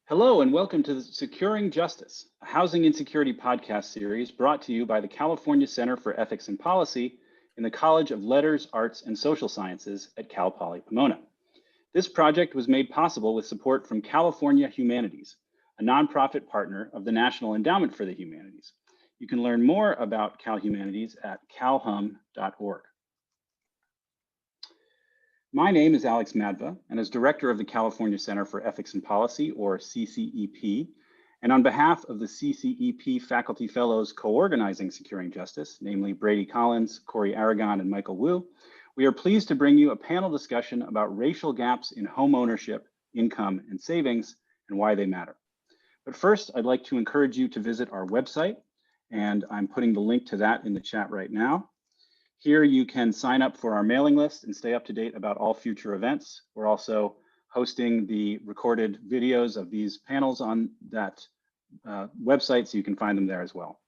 Hello and welcome to the Securing Justice, a housing insecurity podcast series brought to you by the California Center for Ethics and Policy in the College of Letters, Arts, and Social Sciences at Cal Poly Pomona. This project was made possible with support from California Humanities, a nonprofit partner of the National Endowment for the Humanities. You can learn more about Cal Humanities at calhum.org. My name is Alex Madva, and as Director of the California Center for Ethics and Policy, or CCEP, and on behalf of the CCEP Faculty Fellows co-organizing Securing Justice, namely Brady Collins, Corey Aragon, and Michael Wu, we are pleased to bring you a panel discussion about racial gaps in home ownership, income, and savings, and why they matter. But first, I'd like to encourage you to visit our website, and I'm putting the link to that in the chat right now. Here you can sign up for our mailing list and stay up to date about all future events. We're also hosting the recorded videos of these panels on that website, so you can find them there as well.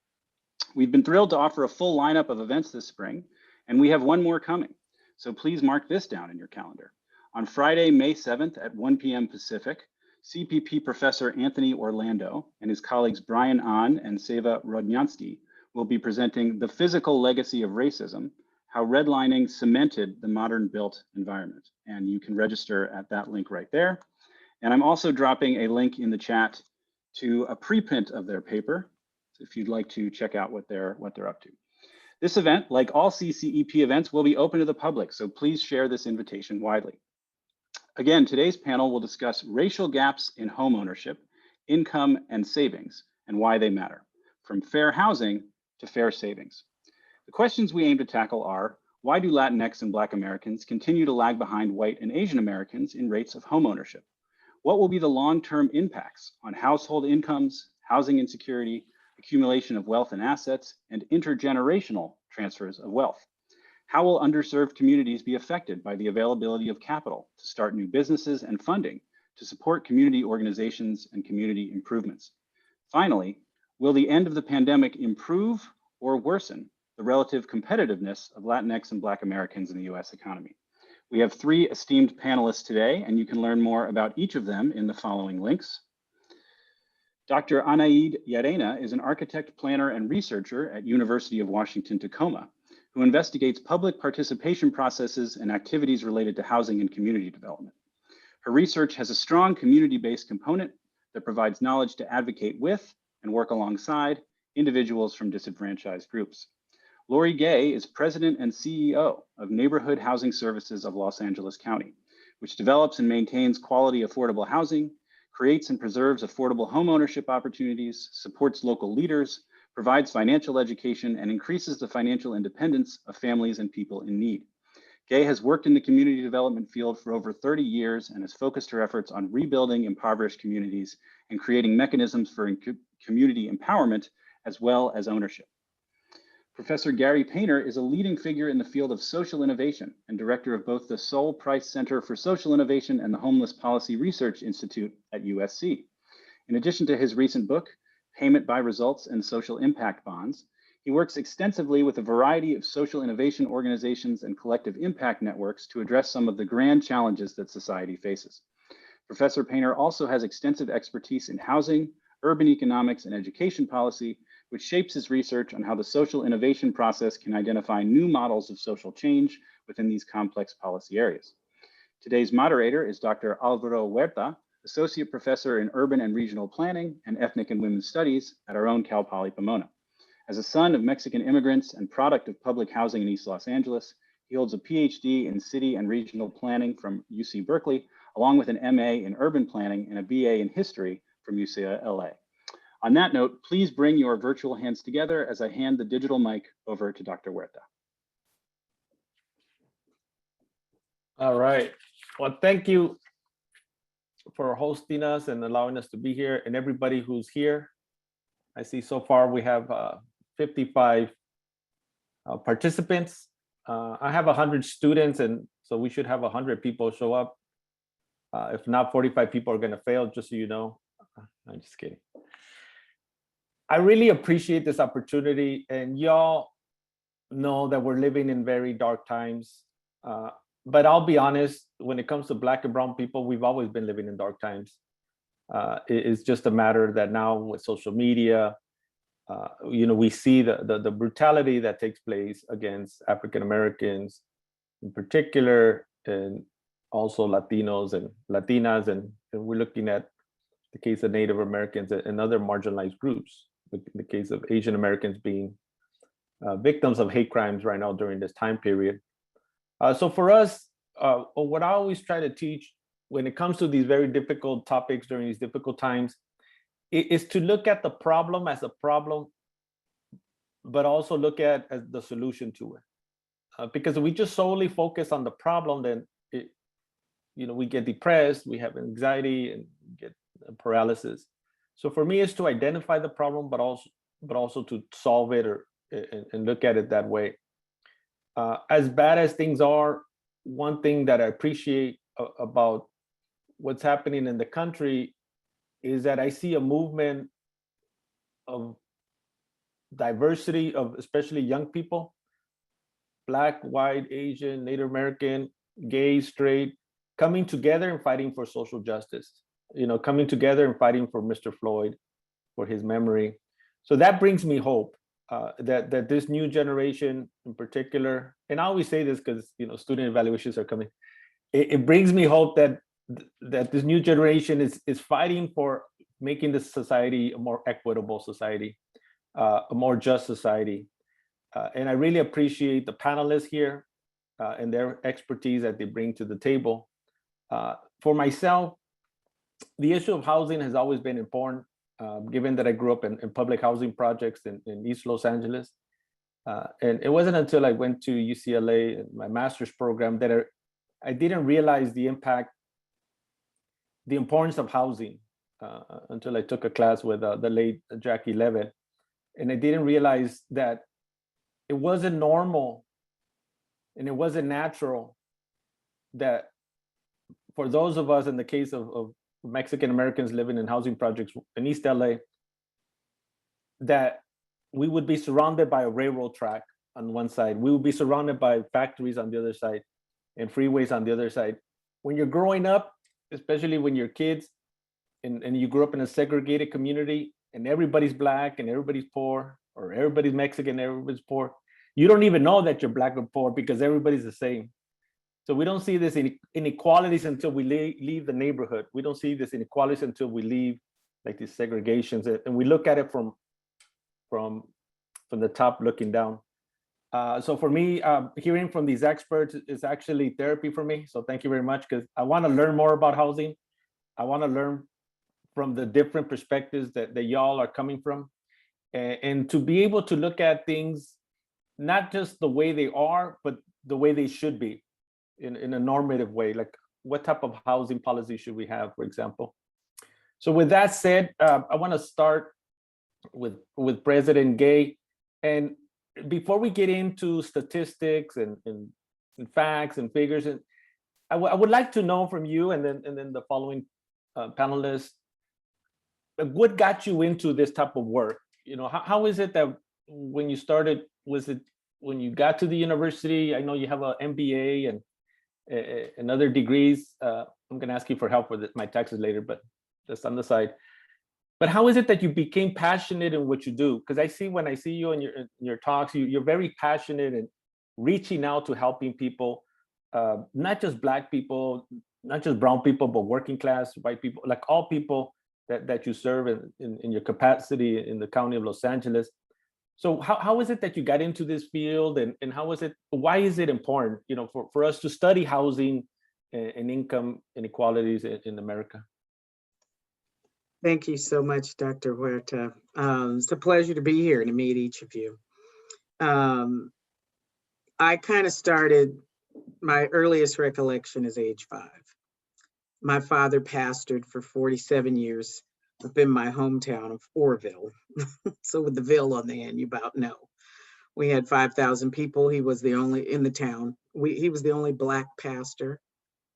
We've been thrilled to offer a full lineup of events this spring, and we have one more coming. So please mark this down in your calendar. On Friday, May 7th at 1 p.m. Pacific, CPP Professor Anthony Orlando and his colleagues Brian Ahn and Seva Rodnyansky will be presenting The Physical Legacy of Racism, How Redlining Cemented the Modern Built Environment. And you can register at that link right there. And I'm also dropping a link in the chat to a preprint of their paper, if you'd like to check out what they're up to. This event, like all CCEP events, will be open to the public, so please share this invitation widely. Again, today's panel will discuss racial gaps in home ownership, income, and savings, and why they matter, from fair housing to fair savings. The questions we aim to tackle are, why do Latinx and Black Americans continue to lag behind white and Asian Americans in rates of home ownership? What will be the long-term impacts on household incomes, housing insecurity, accumulation of wealth and assets, and intergenerational transfers of wealth? How will underserved communities be affected by the availability of capital to start new businesses and funding to support community organizations and community improvements? Finally, will the end of the pandemic improve or worsen the relative competitiveness of Latinx and Black Americans in the US economy? We have three esteemed panelists today, and you can learn more about each of them in the following links. Dr. Anaid Llarena is an architect, planner, and researcher at University of Washington, Tacoma, who investigates public participation processes and activities related to housing and community development. Her research has a strong community-based component that provides knowledge to advocate with and work alongside individuals from disadvantaged groups. Lori Gay is president and CEO of Neighborhood Housing Services of Los Angeles County, which develops and maintains quality affordable housing, creates and preserves affordable homeownership opportunities, supports local leaders, provides financial education, and increases the financial independence of families and people in need. Gay has worked in the community development field for over 30 years and has focused her efforts on rebuilding impoverished communities and creating mechanisms for community empowerment as well as ownership. Professor Gary Painter is a leading figure in the field of social innovation and director of both the Sol Price Center for Social Innovation and the Homeless Policy Research Institute at USC. In addition to his recent book, Payment by Results and Social Impact Bonds, he works extensively with a variety of social innovation organizations and collective impact networks to address some of the grand challenges that society faces. Professor Painter also has extensive expertise in housing, urban economics, and education policy, which shapes his research on how the social innovation process can identify new models of social change within these complex policy areas. Today's moderator is Dr. Alvaro Huerta, Associate Professor in Urban and Regional Planning and Ethnic and Women's Studies at our own Cal Poly Pomona. As a son of Mexican immigrants and product of public housing in East Los Angeles, he holds a PhD in City and Regional Planning from UC Berkeley, along with an MA in Urban Planning and a BA in History from UCLA. On that note, please bring your virtual hands together as I hand the digital mic over to Dr. Huerta. All right. Well, thank you for hosting us and allowing us to be here, and everybody who's here. I see so far we have 55 participants. I have 100 students, and so we should have 100 people show up. If not, 45 people are going to fail, just so you know. I'm just kidding. I really appreciate this opportunity, and y'all know that we're living in very dark times. But I'll be honest, when it comes to Black and brown people, we've always been living in dark times. It's just a matter that now with social media, we see the brutality that takes place against African Americans in particular, and also Latinos and Latinas, and we're looking at the case of Native Americans and other marginalized groups, the case of Asian Americans being victims of hate crimes right now during this time period. So for us, what I always try to teach when it comes to these very difficult topics during these difficult times is to look at the problem as a problem, but also look at as the solution to it. Because if we just solely focus on the problem, then we get depressed, we have anxiety, and get paralysis. So for me, it's to identify the problem, but also to solve it and look at it that way. As bad as things are, one thing that I appreciate about what's happening in the country is that I see a movement of diversity of especially young people, Black, white, Asian, Native American, gay, straight, coming together and fighting for social justice, coming together and fighting for Mr. Floyd, for his memory. So that brings me hope that this new generation in particular, and I always say this because student evaluations are coming, it brings me hope that this new generation is fighting for making this society a more equitable society, a more just society. And I really appreciate the panelists here and their expertise that they bring to the table. For myself, the issue of housing has always been important, given that I grew up in public housing projects in East Los Angeles. And it wasn't until I went to UCLA, my master's program, that I didn't realize the impact, the importance of housing until I took a class with the late Jackie Levitt. And I didn't realize that it wasn't normal and it wasn't natural that for those of us, in the case of Mexican Americans living in housing projects in East LA, that we would be surrounded by a railroad track on one side. We would be surrounded by factories on the other side and freeways on the other side. When you're growing up, especially when you're kids and you grew up in a segregated community and everybody's Black and everybody's poor, or everybody's Mexican, everybody's poor, you don't even know that you're Black or poor because everybody's the same. So we don't see this inequalities until we leave the neighborhood. We don't see this inequalities until we leave like these segregations, and we look at it from the top looking down. So for me, hearing from these experts is actually therapy for me. So thank you very much, because I want to learn more about housing. I want to learn from the different perspectives that y'all are coming from, and to be able to look at things not just the way they are, but the way they should be, in a normative way. Like, what type of housing policy should we have, for example? So with that said, I want to start with President Gay. And before we get into statistics and facts and figures, I would like to know from you and then the following panelists, what got you into this type of work? How is it that when you started, was it when you got to the university? I know you have an MBA and other degrees. I'm going to ask you for help with my taxes later, but just on the side. But how is it that you became passionate in what you do? Because I see, when I see you in your talks, you're very passionate and reaching out to helping people, not just Black people, not just brown people, but working class, white people, like all people that you serve in your capacity in the county of Los Angeles. So how is it that you got into this field, and why is it important, for us to study housing and income inequalities in America? Thank you so much, Dr. Huerta. It's a pleasure to be here and to meet each of you. I kind of started, my earliest recollection is age 5. My father pastored for 47 years up in my hometown of Orville. So with the Ville on the end, you about know. We had 5,000 people. He was the only in the town. He was the only Black pastor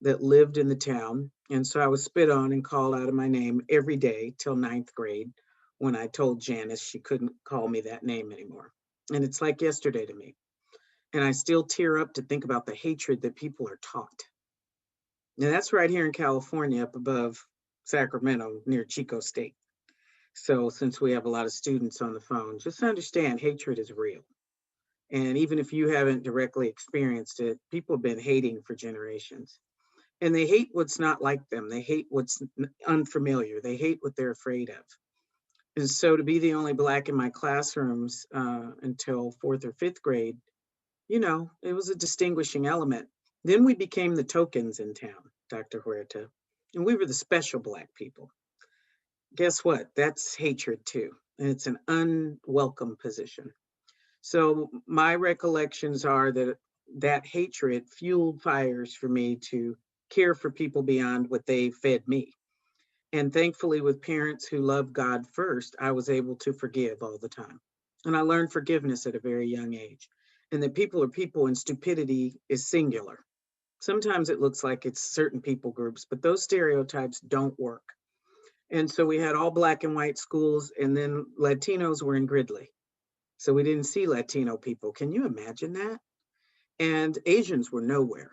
that lived in the town. And so I was spit on and called out of my name every day till 9th grade, when I told Janice she couldn't call me that name anymore. And it's like yesterday to me. And I still tear up to think about the hatred that people are taught. Now that's right here in California, up above Sacramento near Chico State. So since we have a lot of students on the phone, just understand hatred is real. And even if you haven't directly experienced it, people have been hating for generations. And they hate what's not like them. They hate what's unfamiliar. They hate what they're afraid of. And so to be the only Black in my classrooms until 4th or 5th grade, you know, it was a distinguishing element. Then we became the tokens in town, Dr. Huerta, and we were the special Black people. Guess what? That's hatred too. And it's an unwelcome position. So my recollections are that that hatred fueled fires for me to care for people beyond what they fed me. And thankfully, with parents who love God first, I was able to forgive all the time. And I learned forgiveness at a very young age. And that people are people and stupidity is singular. Sometimes it looks like it's certain people groups, but those stereotypes don't work. And so we had all Black and white schools, and then Latinos were in Gridley. So we didn't see Latino people. Can you imagine that? And Asians were nowhere.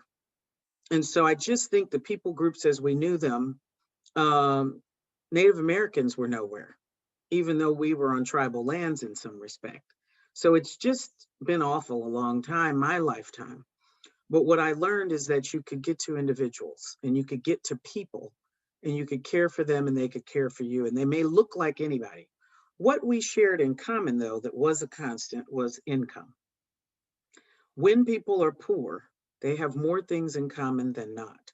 And so I just think the people groups as we knew them, Native Americans were nowhere, even though we were on tribal lands in some respect. So it's just been awful a long time, my lifetime. But what I learned is that you could get to individuals and you could get to people and you could care for them and they could care for you. And they may look like anybody. What we shared in common, though, that was a constant was income. When people are poor, they have more things in common than not.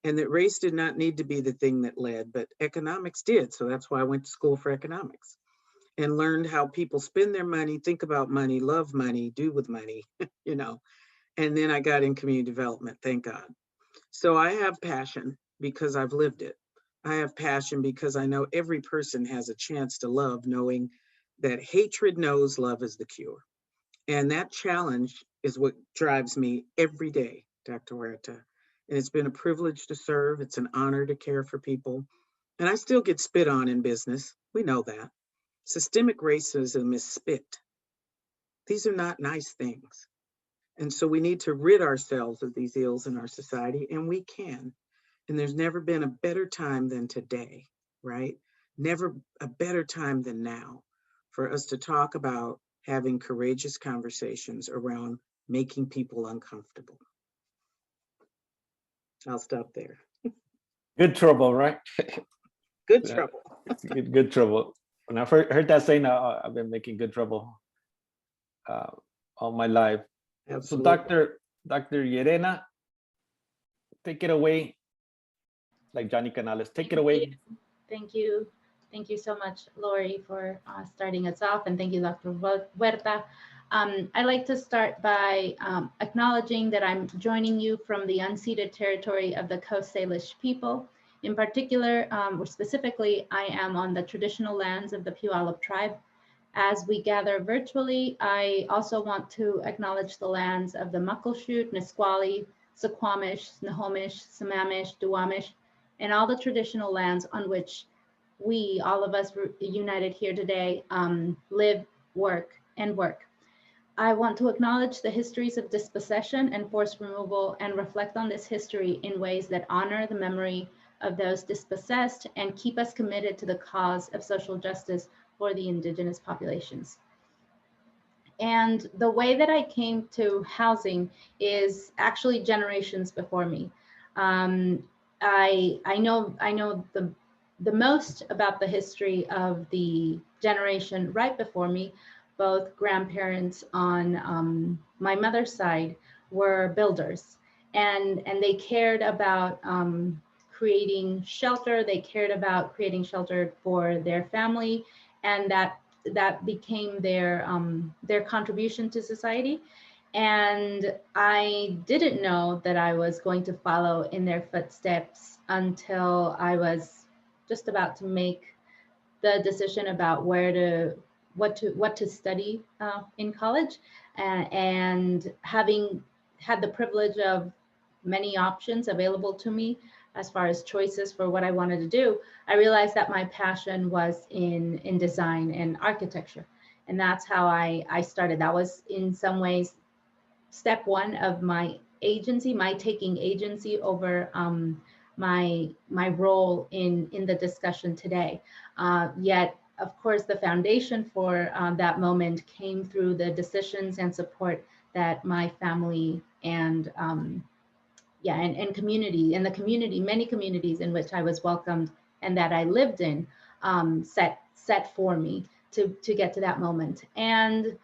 And that race did not need to be the thing that led, but economics did. So that's why I went to school for economics and learned how people spend their money, think about money, love money, do with money, you know. And then I got in community development, thank God. So I have passion because I've lived it. I have passion because I know every person has a chance to love, knowing that hatred knows love is the cure. And that challenge is what drives me every day, Dr. Huerta. And it's been a privilege to serve. It's an honor to care for people. And I still get spit on in business. We know that. Systemic racism is spit. These are not nice things. And so we need to rid ourselves of these ills in our society, and we can. And there's never been a better time than today, right? Never a better time than now for us to talk about having courageous conversations around making people uncomfortable. I'll stop there. Good trouble, right? Good Yeah. trouble. Good trouble. When I heard that saying, I've been making good trouble all my life. Absolutely. So Dr. Llerena, take it away. Like Johnny Canales, take it away. Thank you. Thank you so much, Lori, for starting us off. And thank you, Dr. Huerta. I'd like to start by acknowledging that I'm joining you from the unceded territory of the Coast Salish people. In particular, or specifically, I am on the traditional lands of the Puyallup tribe. As we gather virtually, I also want to acknowledge the lands of the Muckleshoot, Nisqually, Suquamish, Snohomish, Sammamish, Duwamish, and all the traditional lands on which we, all of us united here today, live, work. I want to acknowledge the histories of dispossession and forced removal and reflect on this history in ways that honor the memory of those dispossessed and keep us committed to the cause of social justice for the indigenous populations. And the way that I came to housing is actually generations before me. I know the most about the history of the generation right before me. Both grandparents on my mother's side were builders, and they cared about creating shelter. They cared about creating shelter for their family, and that became their contribution to society. And I didn't know that I was going to follow in their footsteps until I was just about to make the decision about what to study in college, and having had the privilege of many options available to me as far as choices for what I wanted to do, I realized that my passion was in design and architecture. And that's how I started. That was in some ways step one of my agency, my taking agency over my role in the discussion today. Yet, of course, the foundation for that moment came through the decisions and support that my family and and community, in the community, many communities in which I was welcomed and that I lived in, set for me to get to that moment. And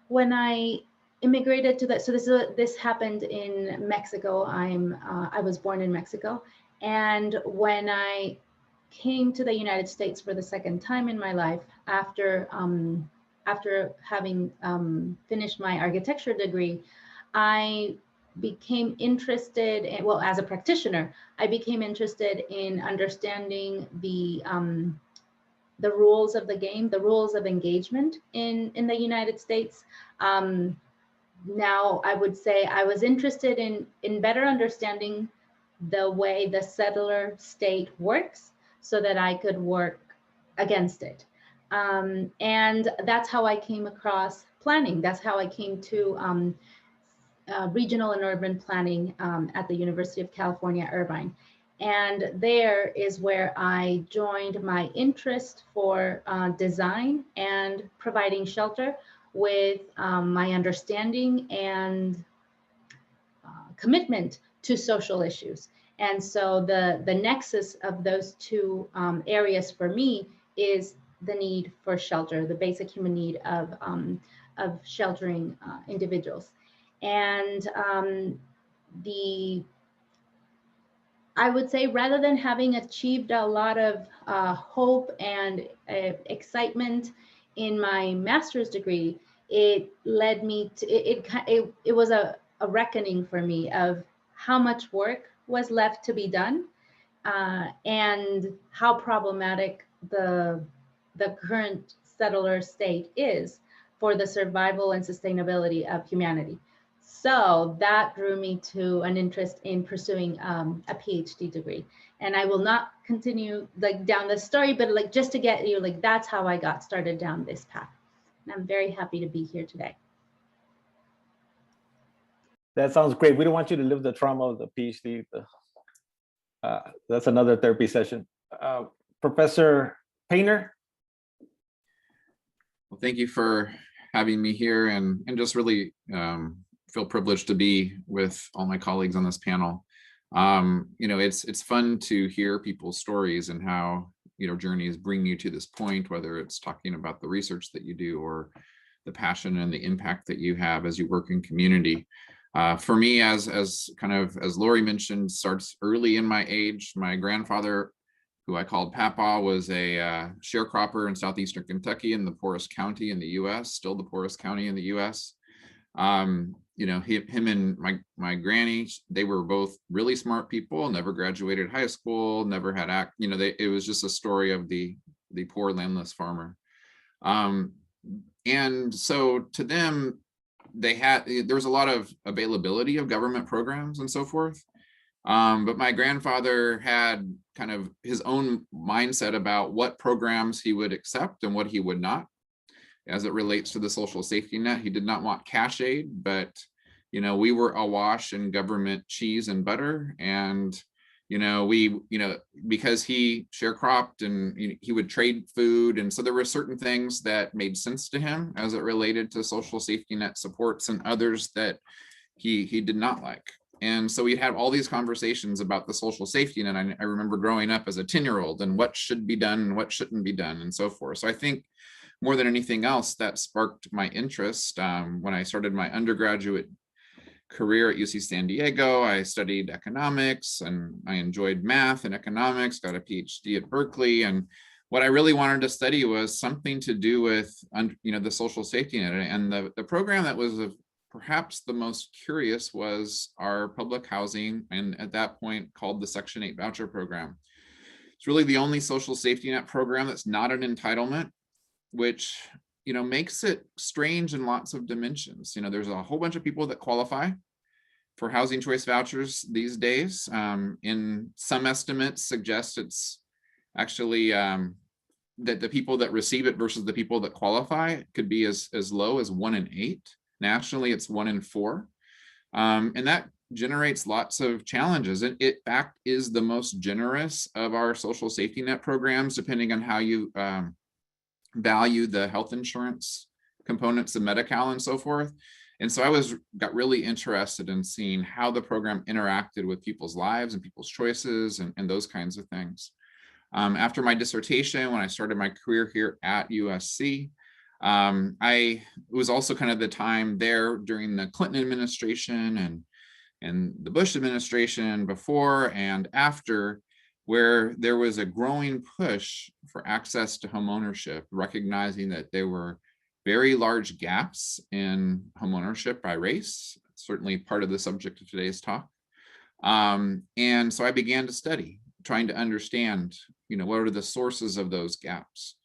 when I immigrated to that, so this happened in Mexico. I was born in Mexico, and when I came to the United States for the second time in my life after having finished my architecture degree, I became interested in, well, as a practitioner, I became interested in understanding the rules of the game, the rules of engagement in the United States. Now, I would say I was interested in better understanding the way the settler state works so that I could work against it. And that's how I came across planning. That's how I came to regional and urban planning at the University of California, Irvine. And there is where I joined my interest for design and providing shelter with my understanding and commitment to social issues. And so the nexus of those two areas for me is the need for shelter, the basic human need of sheltering individuals. And I would say, rather than having achieved a lot of hope and excitement in my master's degree, it led me to, it was a reckoning for me of how much work was left to be done and how problematic the current settler state is for the survival and sustainability of humanity. So that drew me to an interest in pursuing a PhD degree. And I will not continue like down the story, but like just to get you, like that's how I got started down this path. And I'm very happy to be here today. That sounds great. We don't want you to live the trauma of the PhD. That's another therapy session. Professor Painter. Well, thank you for having me here, and just really feel privileged to be with all my colleagues on this panel. It's fun to hear people's stories and how journeys bring you to this point, whether it's talking about the research that you do or the passion and the impact that you have as you work in community. For me, as Lori mentioned, starts early in my age. My grandfather, who I called Papa, was a sharecropper in southeastern Kentucky, in the poorest county in the U.S., still the poorest county in the U.S. Him and my granny, they were both really smart people, never graduated high school, never had it was just a story of the poor landless farmer. And so to them, there was a lot of availability of government programs and so forth. But my grandfather had kind of his own mindset about what programs he would accept and what he would not, as it relates to the social safety net. He did not want cash aid, but we were awash in government cheese and butter, and because he sharecropped and he would trade food, and so there were certain things that made sense to him as it related to social safety net supports, and others that he did not like. And so we'd have all these conversations about the social safety net. I remember growing up as a 10-year-old and what should be done and what shouldn't be done and so forth. So I think more than anything else, that sparked my interest. When I started my undergraduate career at UC San Diego, I studied economics and I enjoyed math and economics, got a PhD at Berkeley. And what I really wanted to study was something to do with, the social safety net. And the program that was perhaps the most curious was our public housing, and at that point called the Section 8 voucher program. It's really the only social safety net program that's not an entitlement, which makes it strange in lots of dimensions. There's a whole bunch of people that qualify for housing choice vouchers these days. In some estimates suggest it's actually that the people that receive it versus the people that qualify could be as low as 1 in 8. Nationally, it's 1 in 4. And that generates lots of challenges. It in fact is the most generous of our social safety net programs, depending on how you value the health insurance components of Medi-Cal and so forth. And so I got really interested in seeing how the program interacted with people's lives and people's choices and those kinds of things. After my dissertation, when I started my career here at USC, it was also kind of the time there during the Clinton administration and the Bush administration, before and after, where there was a growing push for access to homeownership, recognizing that there were very large gaps in homeownership by race, certainly part of the subject of today's talk. And so I began to study, trying to understand, what are the sources of those gaps?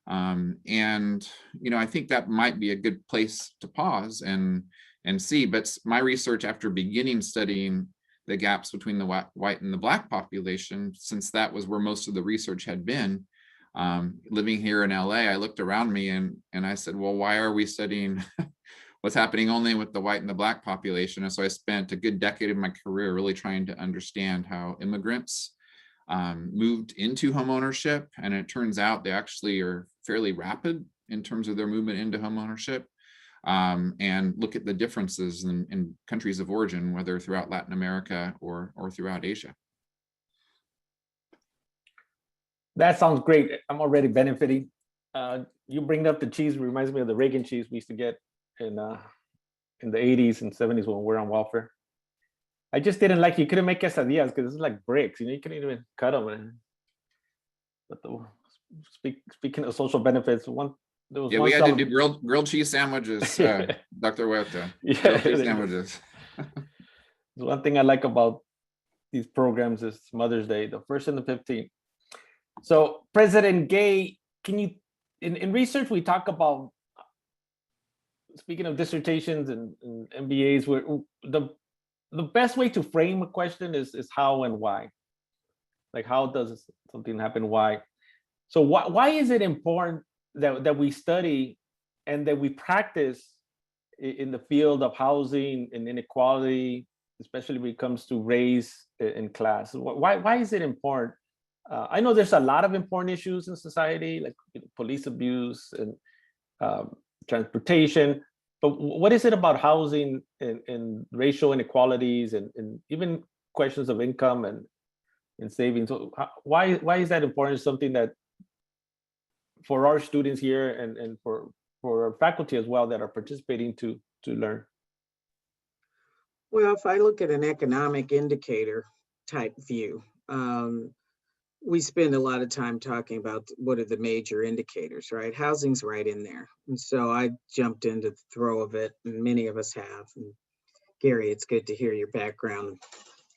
And I think that might be a good place to pause and see. But my research, after beginning studying the gaps between the white and the Black population, since that was where most of the research had been, living here in LA, I looked around me and I said, well, why are we studying what's happening only with the white and the Black population? And so I spent a good decade of my career really trying to understand how immigrants moved into homeownership. And it turns out they actually are fairly rapid in terms of their movement into homeownership, and look at the differences in countries of origin, whether throughout Latin America or throughout Asia. That sounds great. I'm already benefiting. You bring up the cheese, reminds me of the Reagan cheese we used to get in the 80s and 70s when we were on welfare. I just didn't like, you couldn't make quesadillas because it's like bricks, you couldn't even cut them. But speaking of social benefits, we had to do grilled cheese sandwiches, Dr. Huerta. Yeah, grilled cheese sandwiches. One thing I like about these programs is Mother's Day, the 1st and the 15th. So President Gay, can you, in research, we talk about, speaking of dissertations and MBAs, where the best way to frame a question is how and why. Like, how does something happen? Why? So why is it important that we study and that we practice in the field of housing and inequality, especially when it comes to race and class? Why is it important? I know there's a lot of important issues in society, like police abuse and transportation, but what is it about housing and racial inequalities and even questions of income and savings? So why is that important? It's something that for our students here and for our faculty as well that are participating to learn? Well, if I look at an economic indicator type view, we spend a lot of time talking about what are the major indicators, right? Housing's right in there. And so I jumped into the throw of it, and many of us have. And Gary, it's good to hear your background in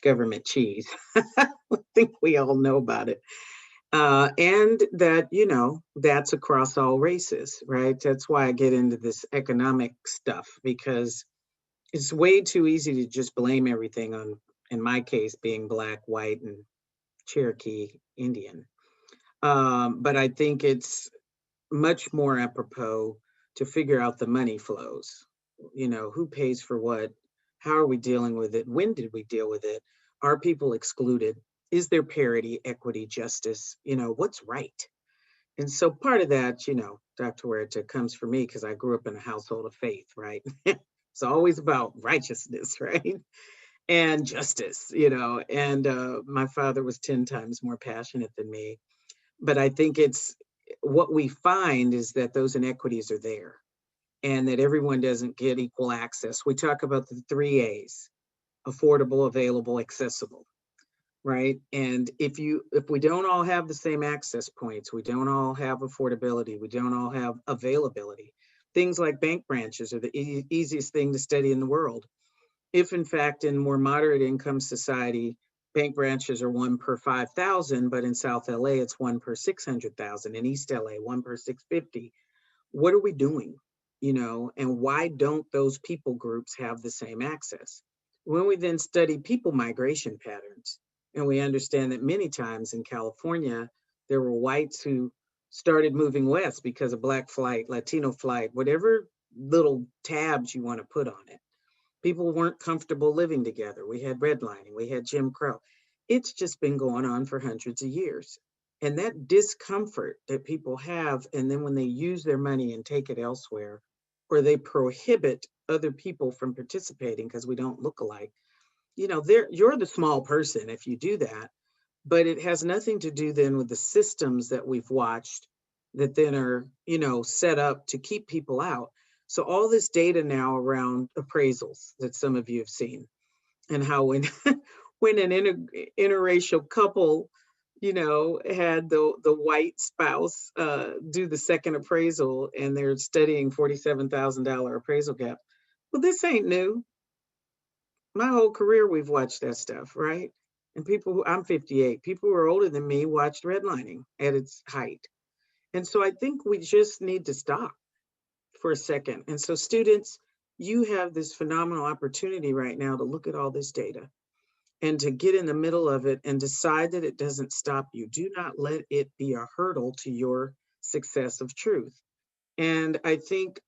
government cheese. I think we all know about it. And that, that's across all races, right? That's why I get into this economic stuff, because it's way too easy to just blame everything on, in my case, being Black, white, and Cherokee Indian. But I think it's much more apropos to figure out the money flows. Who pays for what? How are we dealing with it? When did we deal with it? Are people excluded? Is there parity, equity, justice? What's right? And so part of that, Dr. Huerta, comes for me because I grew up in a household of faith, right? It's always about righteousness, right? And justice, and my father was 10 times more passionate than me. But I think it's what we find is that those inequities are there and that everyone doesn't get equal access. We talk about the 3 A's: affordable, available, accessible, right? And if we don't all have the same access points, we don't all have affordability, we don't all have availability. Things like bank branches are the easiest thing to study in the world. If in fact in more moderate income society, bank branches are 1 per 5,000, but in South LA, it's 1 per 600,000. In East LA, 1 per 650. What are we doing? And why don't those people groups have the same access? When we then study people migration patterns, and we understand that many times in California, there were whites who started moving west because of Black flight, Latino flight, whatever little tabs you want to put on it. People weren't comfortable living together. We had redlining, we had Jim Crow. It's just been going on for hundreds of years. And that discomfort that people have, and then when they use their money and take it elsewhere, or they prohibit other people from participating because we don't look alike, you know, you're the small person if you do that. But it has nothing to do then with the systems that we've watched that then are, you know, set up to keep people out. So all this data now around appraisals that some of you have seen, and how when when an interracial couple, you know, had the white spouse do the second appraisal and they're studying $47,000 appraisal gap. Well, this ain't new. My whole career we've watched that stuff, right? And people who, I'm 58, people who are older than me watched redlining at its height. And so I think we just need to stop for a second. And so students, you have this phenomenal opportunity right now to look at all this data and to get in the middle of it and decide that it doesn't stop you. Do not let it be a hurdle to your success of truth. And I think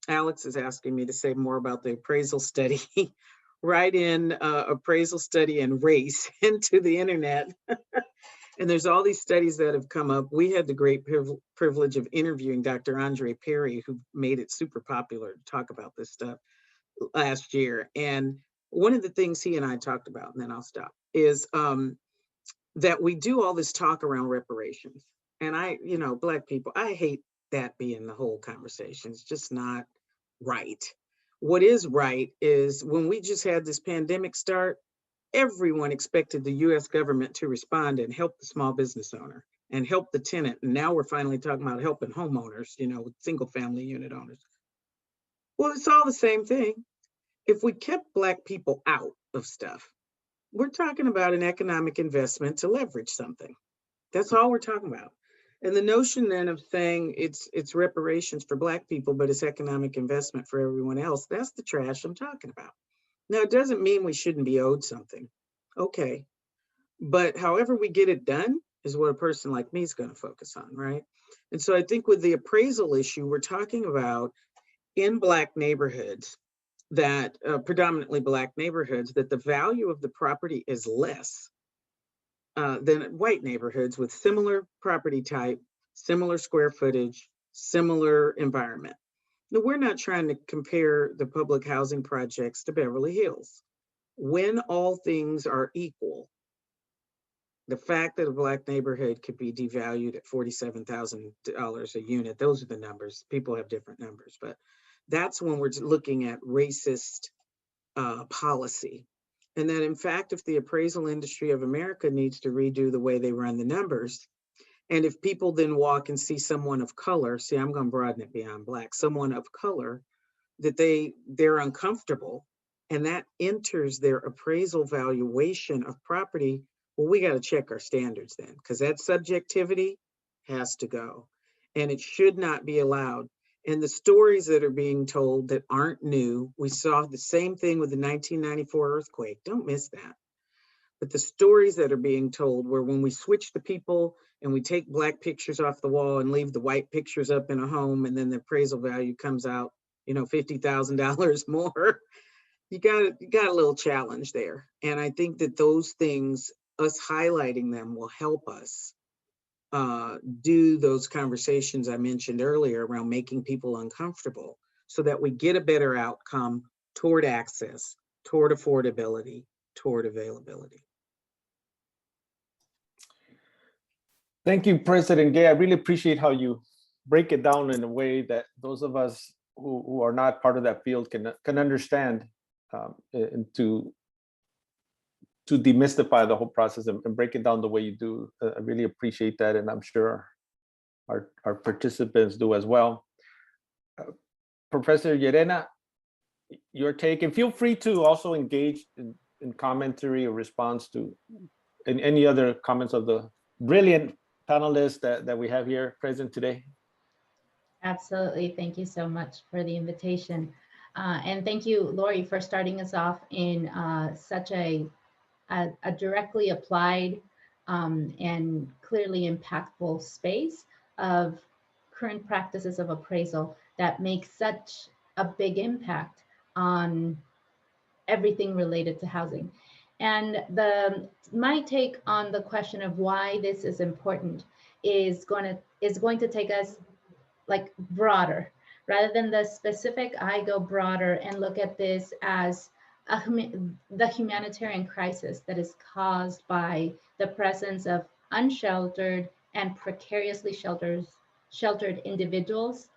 Alex is asking me to say more about the appraisal study. Write in appraisal study and race into the internet. And there's all these studies that have come up. We had the great privilege of interviewing Dr. Andre Perry, who made it super popular to talk about this stuff last year. And one of the things he and I talked about, and then I'll stop, is that we do all this talk around reparations. And I, you know, Black people, I hate that being the whole conversation. It's just not right. What is right is when we just had this pandemic start, everyone expected the US government to respond and help the small business owner and help the tenant. And now we're finally talking about helping homeowners, you know, single family unit owners. Well, it's all the same thing. If we kept Black people out of stuff, we're talking about an economic investment to leverage something. That's all we're talking about. And the notion then of saying it's reparations for Black people, but it's economic investment for everyone else, that's the trash I'm talking about. Now, it doesn't mean we shouldn't be owed something. Okay. But however we get it done is what a person like me is going to focus on, right? And so I think with the appraisal issue, we're talking about in Black neighborhoods, that predominantly Black neighborhoods, that the value of the property is less than white neighborhoods with similar property type, similar square footage, similar environment. Now, we're not trying to compare the public housing projects to Beverly Hills. When all things are equal, the fact that a Black neighborhood could be devalued at $47,000 a unit, those are the numbers. People have different numbers, but that's when we're looking at racist policy. And that in fact, if the appraisal industry of America needs to redo the way they run the numbers, and if people then walk and see someone of color, see, I'm going to broaden it beyond Black, someone of color, that they're uncomfortable, and that enters their appraisal valuation of property, well, we got to check our standards then, because that subjectivity has to go, and it should not be allowed. And the stories that are being told that aren't new, we saw the same thing with the 1994 earthquake, don't miss that. But the stories that are being told where when we switch the people and we take Black pictures off the wall and leave the white pictures up in a home, and then the appraisal value comes out, you know, $50,000 more, you got a little challenge there. And I think that those things, us highlighting them, will help us do those conversations I mentioned earlier around making people uncomfortable, so that we get a better outcome toward access, toward affordability, toward availability. Thank you, President Gay. I really appreciate how you break it down in a way that those of us who are not part of that field can understand, and to demystify the whole process and break it down the way you do. I really appreciate that, and I'm sure our participants do as well. Professor Llerena, your take, and feel free to also engage in commentary or response to any other comments of the brilliant panelists that we have here present today. Absolutely. Thank you so much for the invitation. And thank you, Lori, for starting us off in such a directly applied and clearly impactful space of current practices of appraisal that make such a big impact on everything related to housing. And my take on the question of why this is important is going to take us like broader. Rather than the specific, I go broader and look at this as the humanitarian crisis that is caused by the presence of unsheltered and precariously sheltered individuals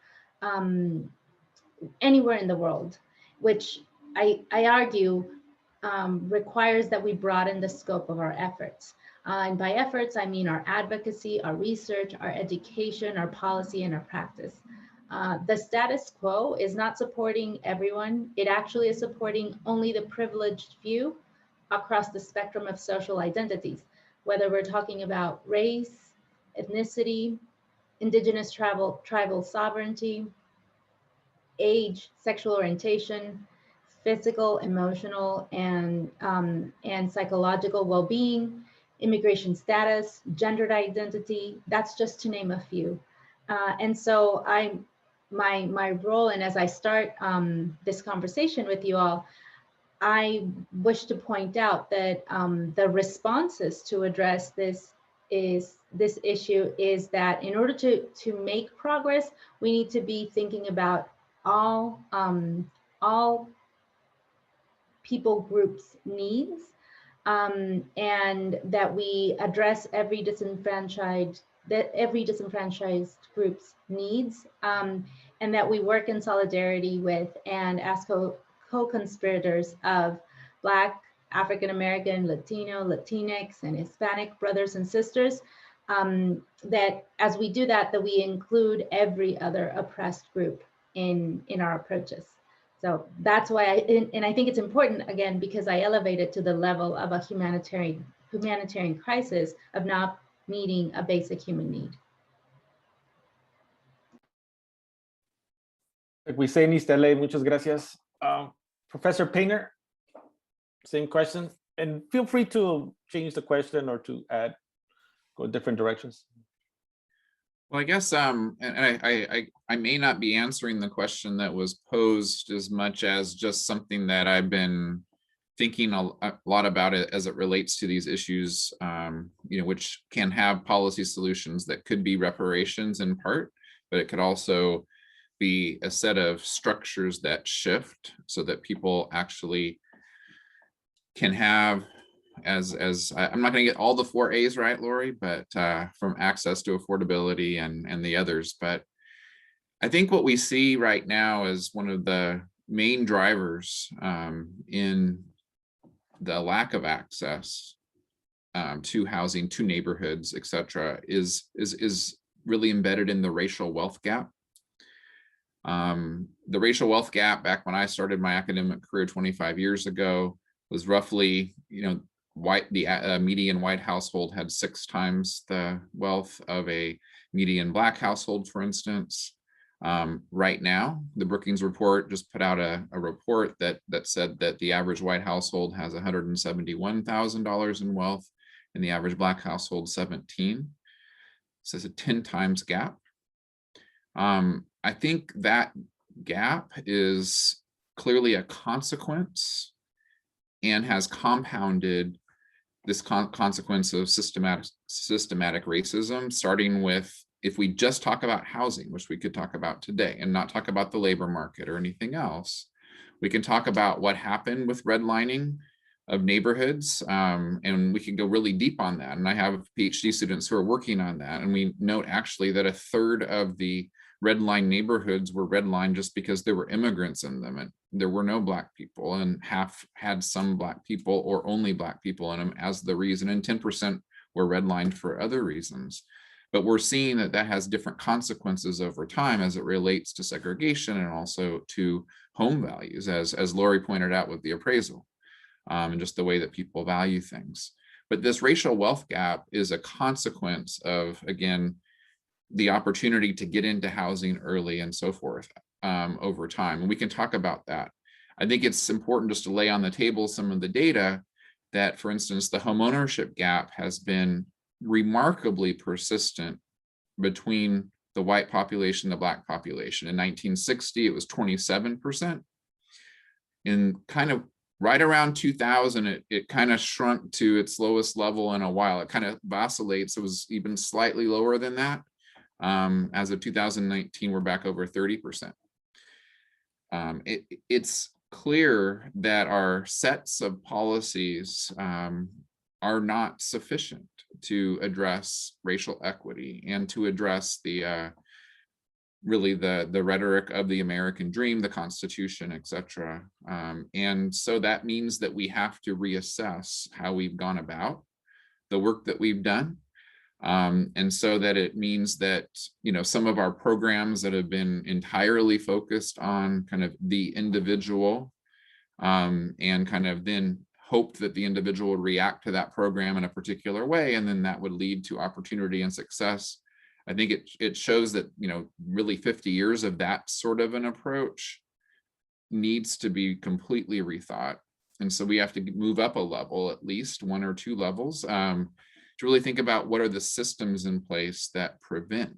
anywhere in the world, which I argue requires that we broaden the scope of our efforts. And by efforts, I mean our advocacy, our research, our education, our policy, and our practice. The status quo is not supporting everyone. It actually is supporting only the privileged few across the spectrum of social identities, whether we're talking about race, ethnicity, indigenous tribal sovereignty, age, sexual orientation, physical, emotional, and psychological well-being, immigration status, gendered identity. That's just to name a few. And so my role, and as I start this conversation with you all, I wish to point out that the responses to address this issue is that in order to make progress, we need to be thinking about all people groups' needs, and that we address every disenfranchised group's needs, and that we work in solidarity with and as co-conspirators of Black, African American, Latino, Latinx, and Hispanic brothers and sisters, that as we do that, that we include every other oppressed group in our approaches. So that's why and I think it's important, again, because I elevate it to the level of a humanitarian crisis of not meeting a basic human need. Like we say in East LA, muchas gracias. Professor Painter, same question. And feel free to change the question or to add, go different directions. Well, I guess, and I may not be answering the question that was posed as much as just something that I've been thinking a lot about it as it relates to these issues, which can have policy solutions that could be reparations in part, but it could also be a set of structures that shift so that people actually can have, as I'm not going to get all the 4 A's right, Lori, but from access to affordability and the others. But I think what we see right now is one of the main drivers in the lack of access to housing, to neighborhoods, et cetera, is really embedded in the racial wealth gap. The racial wealth gap back when I started my academic career 25 years ago was roughly, the median white household had 6 times the wealth of a median Black household, for instance. Right now, the Brookings report just put out a report that said that the average white household has $171,000 in wealth, and the average Black household 17. So it's a 10 times gap. I think that gap is clearly a consequence and has compounded this consequence of systematic racism, starting with, if we just talk about housing, which we could talk about today, and not talk about the labor market or anything else, we can talk about what happened with redlining of neighborhoods, and we can go really deep on that. And I have PhD students who are working on that, and we note actually that 1/3 of the redline neighborhoods were redlined just because there were immigrants in them, and there were no Black people, and half had some Black people or only Black people in them as the reason, and 10% were redlined for other reasons. But we're seeing that has different consequences over time as it relates to segregation and also to home values, as Lori pointed out with the appraisal, and just the way that people value things. But this racial wealth gap is a consequence of, again, the opportunity to get into housing early and so forth over time. And we can talk about that. I think it's important just to lay on the table some of the data that, for instance, the homeownership gap has been remarkably persistent between the white population and the Black population. In 1960, it was 27%. In kind of right around 2000, it kind of shrunk to its lowest level in a while. It kind of vacillates. It was even slightly lower than that. As of 2019, we're back over 30%. It's clear that our sets of policies are not sufficient to address racial equity and to address the really the rhetoric of the American dream, the Constitution, etc. And so that means that we have to reassess how we've gone about the work that we've done. And so that it means that, you know, some of our programs that have been entirely focused on kind of the individual and kind of then hoped that the individual would react to that program in a particular way, and then that would lead to opportunity and success. I think it shows that, you know, really 50 years of that sort of an approach needs to be completely rethought. And so we have to move up a level, at least 1 or 2 levels, to really think about what are the systems in place that prevent,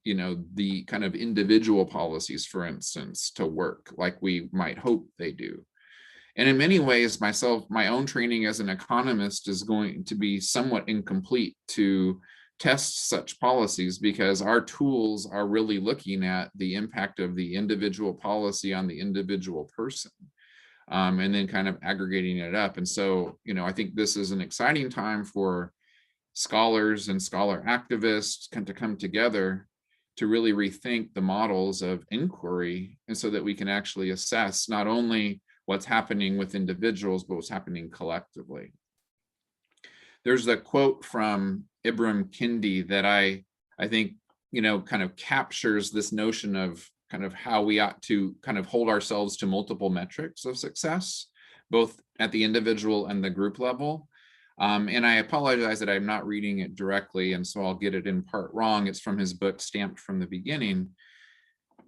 you know, the kind of individual policies, for instance, to work like we might hope they do. And in many ways, my own training as an economist is going to be somewhat incomplete to test such policies, because our tools are really looking at the impact of the individual policy on the individual person, and then kind of aggregating it up. And so, you know, I think this is an exciting time for scholars and scholar activists to come together to really rethink the models of inquiry, and so that we can actually assess not only what's happening with individuals, but what's happening collectively. There's a quote from Ibram Kendi that I think, you know, kind of captures this notion of kind of how we ought to kind of hold ourselves to multiple metrics of success, both at the individual and the group level. And I apologize that I'm not reading it directly, and so I'll get it in part wrong. It's from his book, Stamped from the Beginning.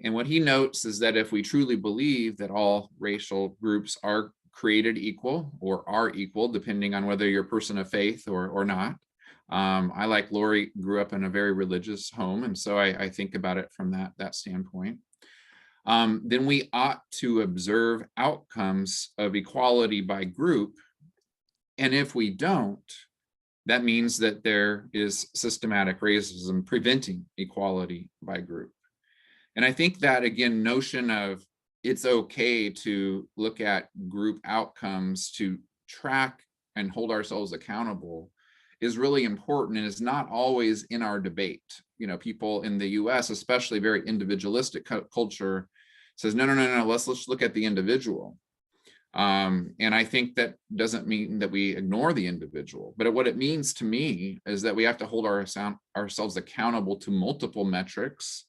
And what he notes is that if we truly believe that all racial groups are created equal or are equal, depending on whether you're a person of faith or not. I, like Lori, grew up in a very religious home, and so I think about it from that standpoint. Then we ought to observe outcomes of equality by group. And if we don't, that means that there is systematic racism preventing equality by group. And I think that, again, notion of it's okay to look at group outcomes to track and hold ourselves accountable is really important, and is not always in our debate. You know, people in the US, especially very individualistic culture, says, no, let's look at the individual. And I think that doesn't mean that we ignore the individual, but what it means to me is that we have to hold ourselves accountable to multiple metrics,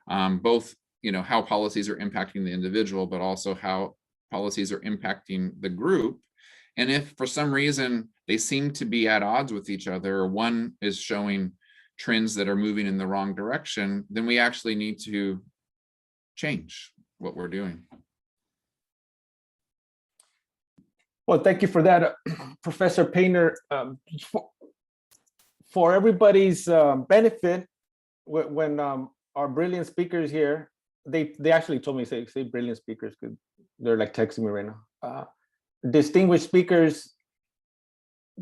both, you know, how policies are impacting the individual, but also how policies are impacting the group. And if for some reason they seem to be at odds with each other, or one is showing trends that are moving in the wrong direction, then we actually need to change what we're doing. Well, thank you for that, Professor Painter. For everybody's benefit, when our brilliant speakers here, they actually told me, say brilliant speakers, because they're like texting me right now. Distinguished speakers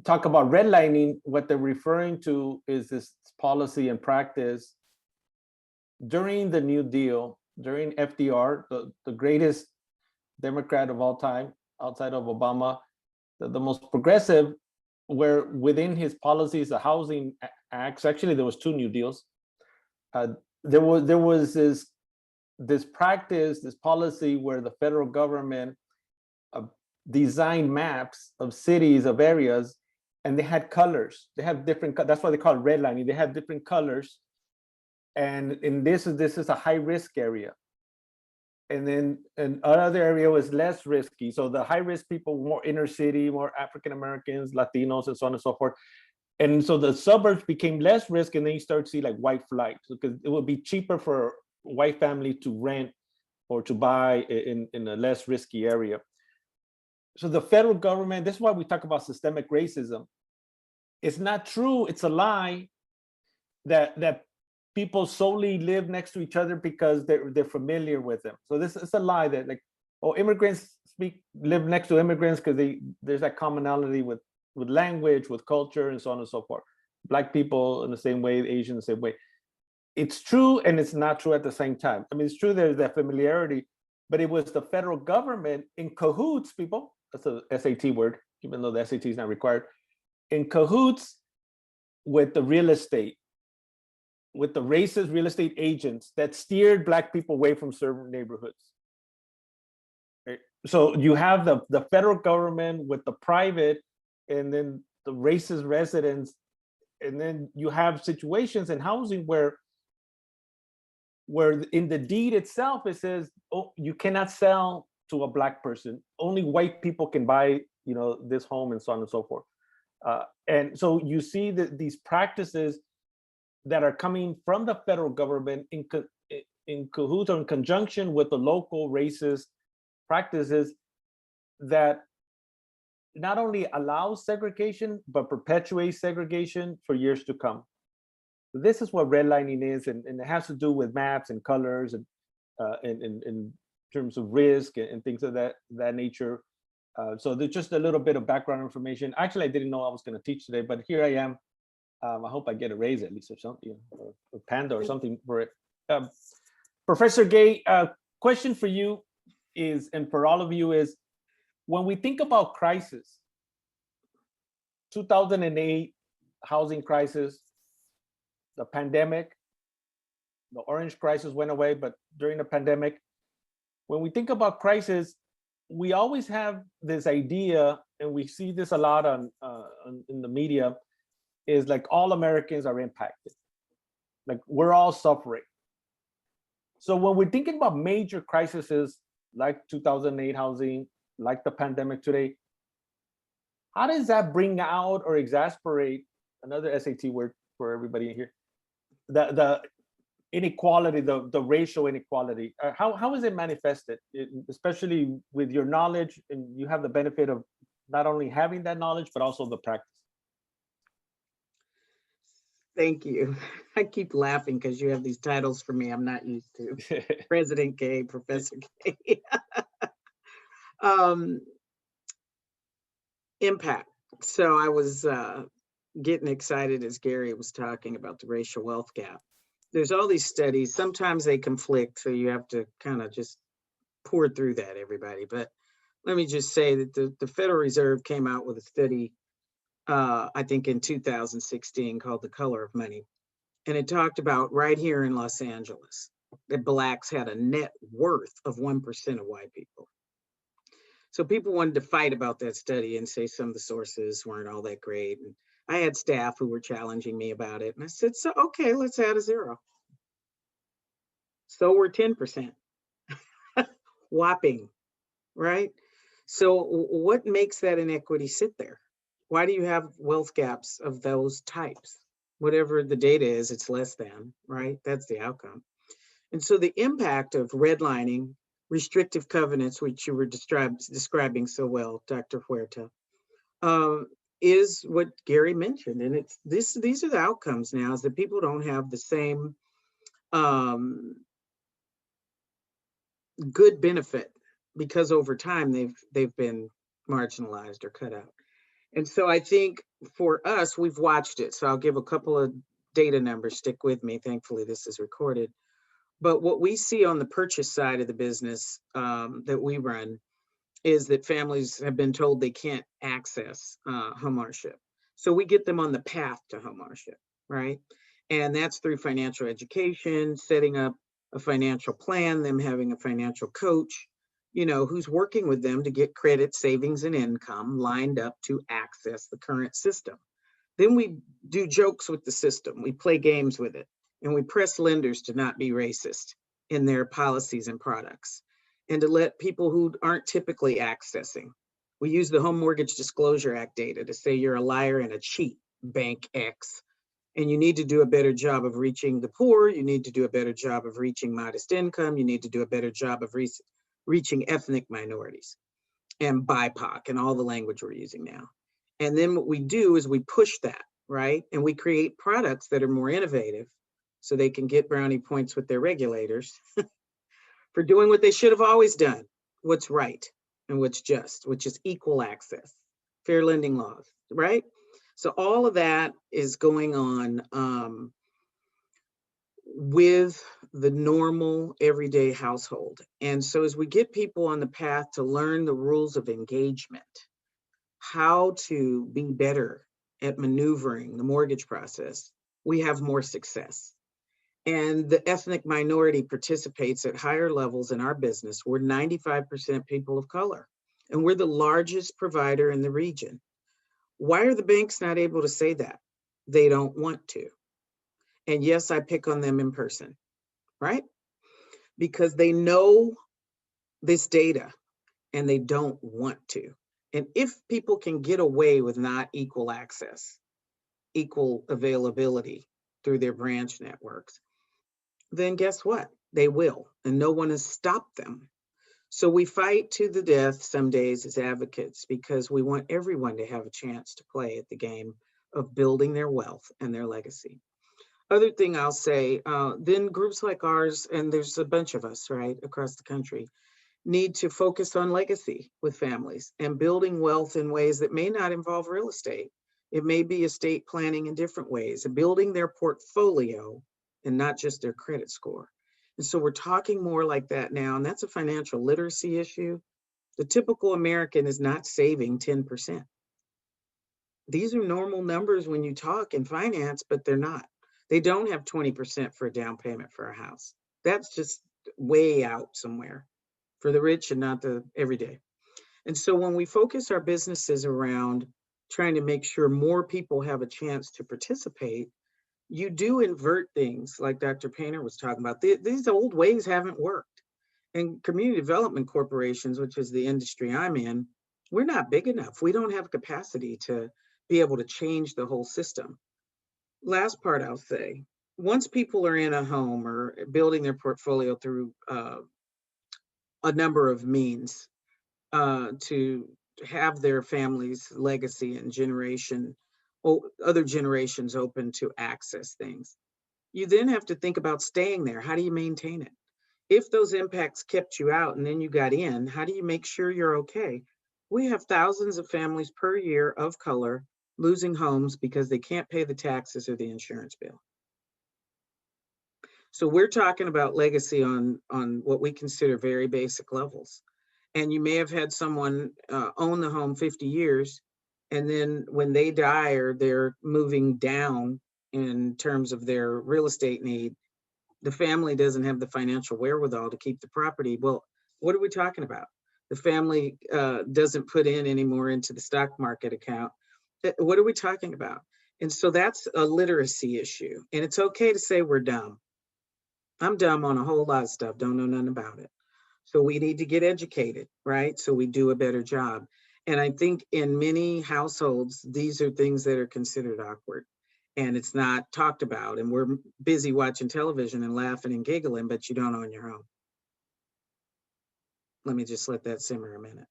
talk about redlining. What they're referring to is this policy and practice during the New Deal, during FDR, the greatest Democrat of all time, outside of Obama, the most progressive, where within his policies, the housing acts, actually there was 2 New Deals. There was this practice, this policy where the federal government designed maps of cities, of areas, and they had colors. They have different, that's why they call it redlining. They have different colors. And this is a high risk area. And then another area was less risky. So the high risk people, more inner city, more African-Americans, Latinos, and so on and so forth. And so the suburbs became less risk, and then you start to see like white flight, because it would be cheaper for a white family to rent or to buy in a less risky area. So the federal government, this is why we talk about systemic racism. It's not true, it's a lie that people solely live next to each other because they're familiar with them. So this is a lie that, like, oh, immigrants live next to immigrants because there's that commonality with language, with culture, and so on and so forth. Black people in the same way, Asians the same way. It's true and it's not true at the same time. I mean, it's true there's that familiarity, but it was the federal government in cahoots, people, that's a SAT word, even though the SAT is not required, in cahoots with the real estate, with the racist real estate agents that steered Black people away from certain neighborhoods. Right? So you have the federal government with the private, and then the racist residents, and then you have situations in housing where in the deed itself it says, oh, you cannot sell to a Black person. Only white people can buy, this home, and so on and so forth. And so you see that these practices that are coming from the federal government in cahoots or in conjunction with the local racist practices that not only allows segregation, but perpetuates segregation for years to come. This is what redlining is, and it has to do with maps and colors and in terms of risk and things of that nature. So there's just a little bit of background information. Actually, I didn't know I was going to teach today, but here I am. I hope I get a raise at least or something, or a panda or something for it. Professor Gay, question for you is, and for all of you is, when we think about crisis, 2008 housing crisis, the pandemic, the orange crisis went away, but during the pandemic, when we think about crisis, we always have this idea, and we see this a lot in the media, is like all Americans are impacted. Like we're all suffering. So when we're thinking about major crises like 2008 housing, like the pandemic today, how does that bring out or exasperate, another SAT word for everybody in here, the inequality, the racial inequality? How is it manifested, especially with your knowledge, and you have the benefit of not only having that knowledge, but also the practice? Thank you. I keep laughing because you have these titles for me I'm not used to. President Gay, Professor Gay. Impact. So I was getting excited as Gary was talking about the racial wealth gap. There's all these studies. Sometimes they conflict, so you have to kind of just pour through that, everybody. But let me just say that the Federal Reserve came out with a study, I think in 2016, called The Color of Money. And it talked about right here in Los Angeles, that Blacks had a net worth of 1% of white people. So people wanted to fight about that study and say some of the sources weren't all that great. And I had staff who were challenging me about it. And I said, so, okay, let's add a 0. So we're 10%. Whopping, right? So what makes that inequity sit there? Why do you have wealth gaps of those types? Whatever the data is, it's less than, right? That's the outcome. And so the impact of redlining, restrictive covenants, which you were describing so well, Dr. Huerta, is what Gary mentioned. And it's these are the outcomes now, is that people don't have the same good benefit, because over time they've been marginalized or cut out. And so I think for us, we've watched it. So I'll give a couple of data numbers, stick with me. Thankfully, this is recorded. But what we see on the purchase side of the business that we run is that families have been told they can't access homeownership. So we get them on the path to homeownership, right? And that's through financial education, setting up a financial plan, them having a financial coach, who's working with them to get credit, savings, and income lined up to access the current system. Then we do jokes with the system. We play games with it, and we press lenders to not be racist in their policies and products, and to let people who aren't typically accessing. We use the Home Mortgage Disclosure Act data to say you're a liar and a cheat, Bank X, and you need to do a better job of reaching the poor. You need to do a better job of reaching modest income. You need to do a better job of reaching ethnic minorities and BIPOC and all the language we're using now. And then what we do is we push that, right? And we create products that are more innovative so they can get brownie points with their regulators for doing what they should have always done, what's right, and what's just, which is equal access, fair lending laws, right? So all of that is going on with the normal everyday household. And so as we get people on the path to learn the rules of engagement, how to be better at maneuvering the mortgage process, we have more success. And the ethnic minority participates at higher levels in our business. We're 95% people of color, and we're the largest provider in the region. Why are the banks not able to say that? They don't want to. And yes, I pick on them in person, right? Because they know this data and they don't want to. And if people can get away with not equal access, equal availability through their branch networks, then guess what? They will, and no one has stopped them. So we fight to the death some days as advocates because we want everyone to have a chance to play at the game of building their wealth and their legacy. Other thing I'll say, then groups like ours, and there's a bunch of us, right, across the country, need to focus on legacy with families and building wealth in ways that may not involve real estate. It may be estate planning in different ways and building their portfolio and not just their credit score. And so we're talking more like that now, and that's a financial literacy issue. The typical American is not saving 10%. These are normal numbers when you talk in finance, but they're not. They don't have 20% for a down payment for a house. That's just way out somewhere for the rich and not the everyday. And so when we focus our businesses around trying to make sure more people have a chance to participate, you do invert things like Dr. Painter was talking about. These old ways haven't worked. And community development corporations, which is the industry I'm in, we're not big enough. We don't have capacity to be able to change the whole system. Last part I'll say, once people are in a home or building their portfolio through a number of means to have their family's legacy and other generations open to access things, you then have to think about staying there. How do you maintain it? If those impacts kept you out and then you got in, how do you make sure you're okay? We have thousands of families per year of color losing homes because they can't pay the taxes or the insurance bill. So we're talking about legacy on what we consider very basic levels. And you may have had someone own the home 50 years, and then when they die or they're moving down in terms of their real estate need, the family doesn't have the financial wherewithal to keep the property. Well, what are we talking about? The family doesn't put in any more into the stock market account. What are we talking about? And so that's a literacy issue. And it's okay to say we're dumb. I'm dumb on a whole lot of stuff, don't know nothing about it. So we need to get educated, right? So we do a better job. And I think in many households, these are things that are considered awkward and it's not talked about. And we're busy watching television and laughing and giggling, but you don't own your home. Let me just let that simmer a minute.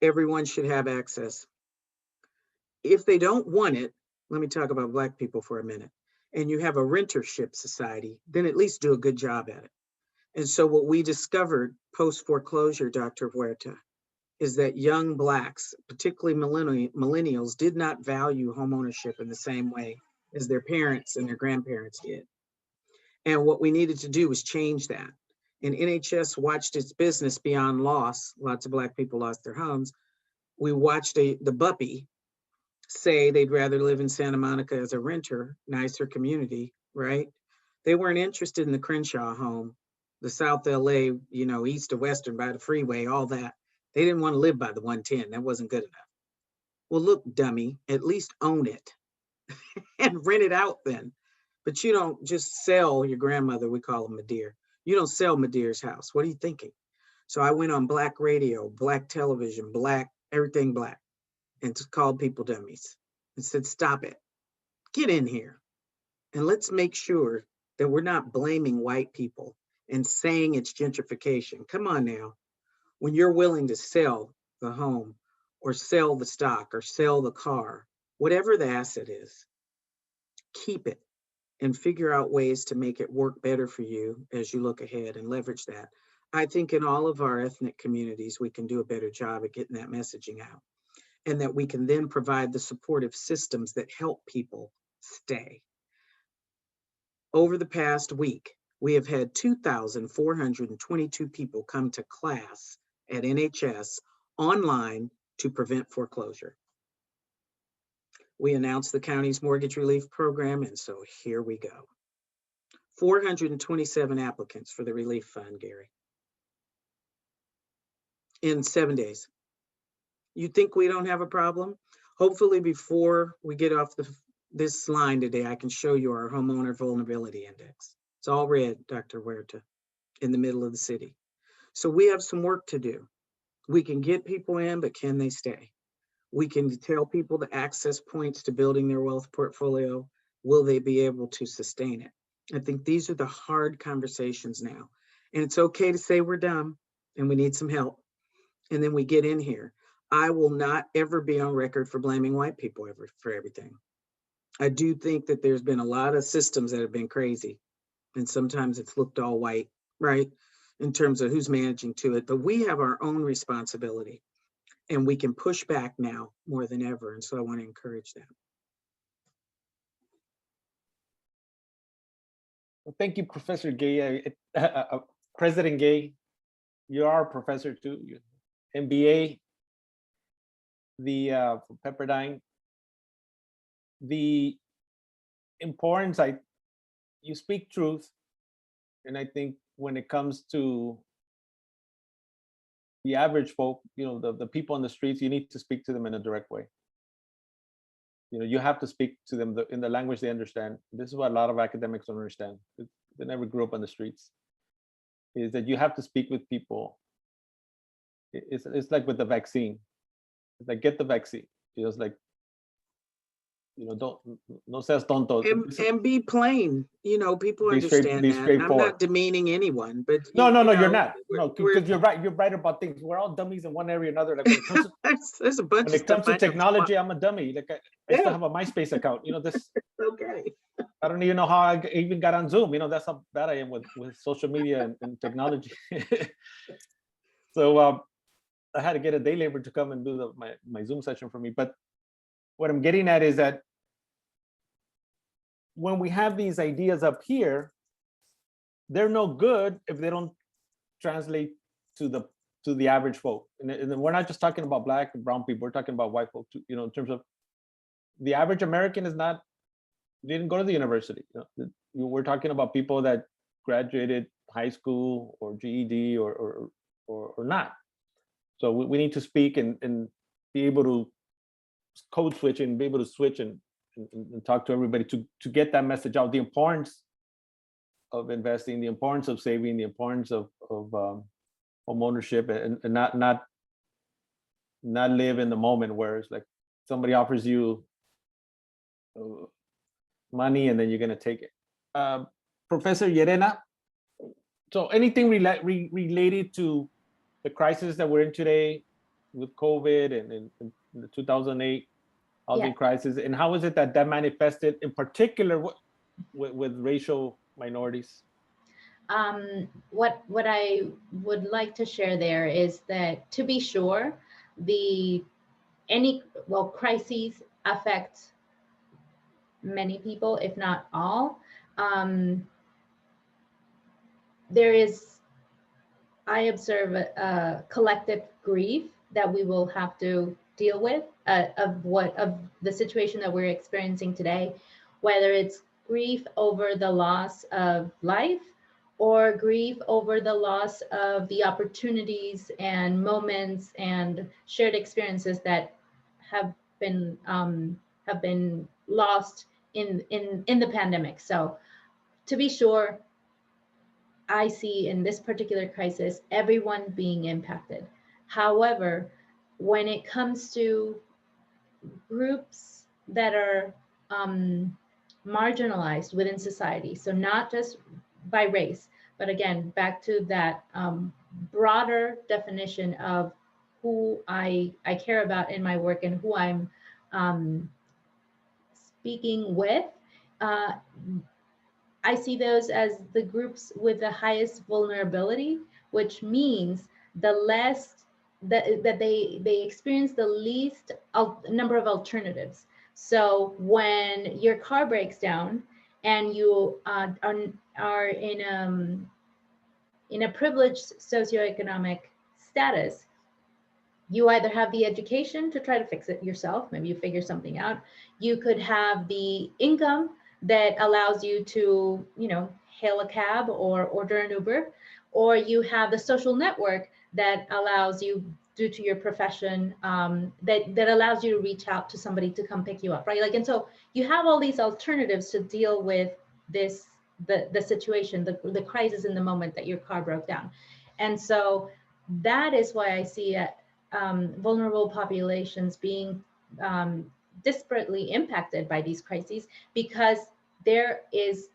Everyone should have access. If they don't want it, let me talk about Black people for a minute, and you have a rentership society, then at least do a good job at it. And so what we discovered post-foreclosure, Dr. Huerta, is that young Blacks, particularly millennials, did not value homeownership in the same way as their parents and their grandparents did. And what we needed to do was change that. And NHS watched its business beyond loss. Lots of Black people lost their homes. We watched the Buppy say they'd rather live in Santa Monica as a renter, nicer community, right? They weren't interested in the Crenshaw home, the South LA, east of Western by the freeway, all that. They didn't want to live by the 110. That wasn't good enough. Well, look, dummy, at least own it and rent it out then. But you don't just sell your grandmother, we call them Madeir. You don't sell Madeir's house. What are you thinking? So I went on Black radio, Black television, Black, everything Black, and called people dummies and said, stop it, get in here. And let's make sure that we're not blaming white people and saying it's gentrification. Come on now. When you're willing to sell the home or sell the stock or sell the car, whatever the asset is, keep it and figure out ways to make it work better for you as you look ahead and leverage that. I think in all of our ethnic communities, we can do a better job at getting that messaging out, and that we can then provide the supportive systems that help people stay. Over the past week, we have had 2,422 people come to class at NHS online to prevent foreclosure. We announced the county's mortgage relief program, and so here we go. 427 applicants for the relief fund, Gary, in 7 days. You think we don't have a problem? Hopefully before we get off this line today, I can show you our homeowner vulnerability index. It's all red, Dr. Huerta, in the middle of the city. So we have some work to do. We can get people in, but can they stay? We can tell people the access points to building their wealth portfolio. Will they be able to sustain it? I think these are the hard conversations now. And it's okay to say we're dumb and we need some help. And then we get in here. I will not ever be on record for blaming white people for everything. I do think that there's been a lot of systems that have been crazy. And sometimes it's looked all white, right? In terms of who's managing to it. But we have our own responsibility. And we can push back now more than ever. And so I want to encourage that. Well, thank you, Professor Gay. President Gay, you are a professor too, MBA, from Pepperdine. The importance, you speak truth. And I think when it comes to the average folk, the people on the streets, you need to speak to them in a direct way. You have to speak to them in the language they understand. This is what a lot of academics don't understand. They never grew up on the streets. Is that you have to speak with people. It's like with the vaccine. It's like, get the vaccine. It's like, don't, no seas tonto. And be plain, people understand that. And I'm not demeaning anyone, but no, you're not. No, because you're right. You're right about things. We're all dummies in one area or another. Like when it comes to, there's a bunch when it comes to technology, I'm a dummy. Like I still Yeah. have a MySpace account. This. Okay. I don't even know how I even got on Zoom. That's how bad I am with social media and technology. So I had to get a day labor to come and do my Zoom session for me. But what I'm getting at is that when we have these ideas up here, they're no good if they don't translate to the average folk. And we're not just talking about Black and brown people. We're talking about white folk too. In terms of the average American didn't go to the university. We're talking about people that graduated high school or GED or not. So we need to speak and be able to code switch and be able to switch and talk to everybody to get that message out. The importance of investing, the importance of saving, the importance of home ownership, and not live in the moment where it's like somebody offers you money and then you're going to take it. Professor Llerena, so anything related to the crisis that we're in today with COVID and the 2008 housing crisis, and how is it that manifested in particular with racial minorities? What I would like to share there is that, to be sure, crises affect many people, if not all. I observe a collective grief that we will have to deal with of the situation that we're experiencing today, whether it's grief over the loss of life or grief over the loss of the opportunities and moments and shared experiences that have been lost in the pandemic. So to be sure, I see in this particular crisis, everyone being impacted. However, when it comes to groups that are marginalized within society, so not just by race, but again, back to that broader definition of who I care about in my work and who I'm speaking with, I see those as the groups with the highest vulnerability which means the less that they experience the least number of alternatives. So when your car breaks down and you are in a privileged socioeconomic status, you either have the education to try to fix it yourself, maybe you figure something out. You could have the income that allows you to, hail a cab or order an Uber, or you have the social network that allows you, due to your profession, that allows you to reach out to somebody to come pick you up, right? And so you have all these alternatives to deal with this, the situation, the crisis in the moment that your car broke down. And so that is why I see vulnerable populations being disparately impacted by these crises, because there is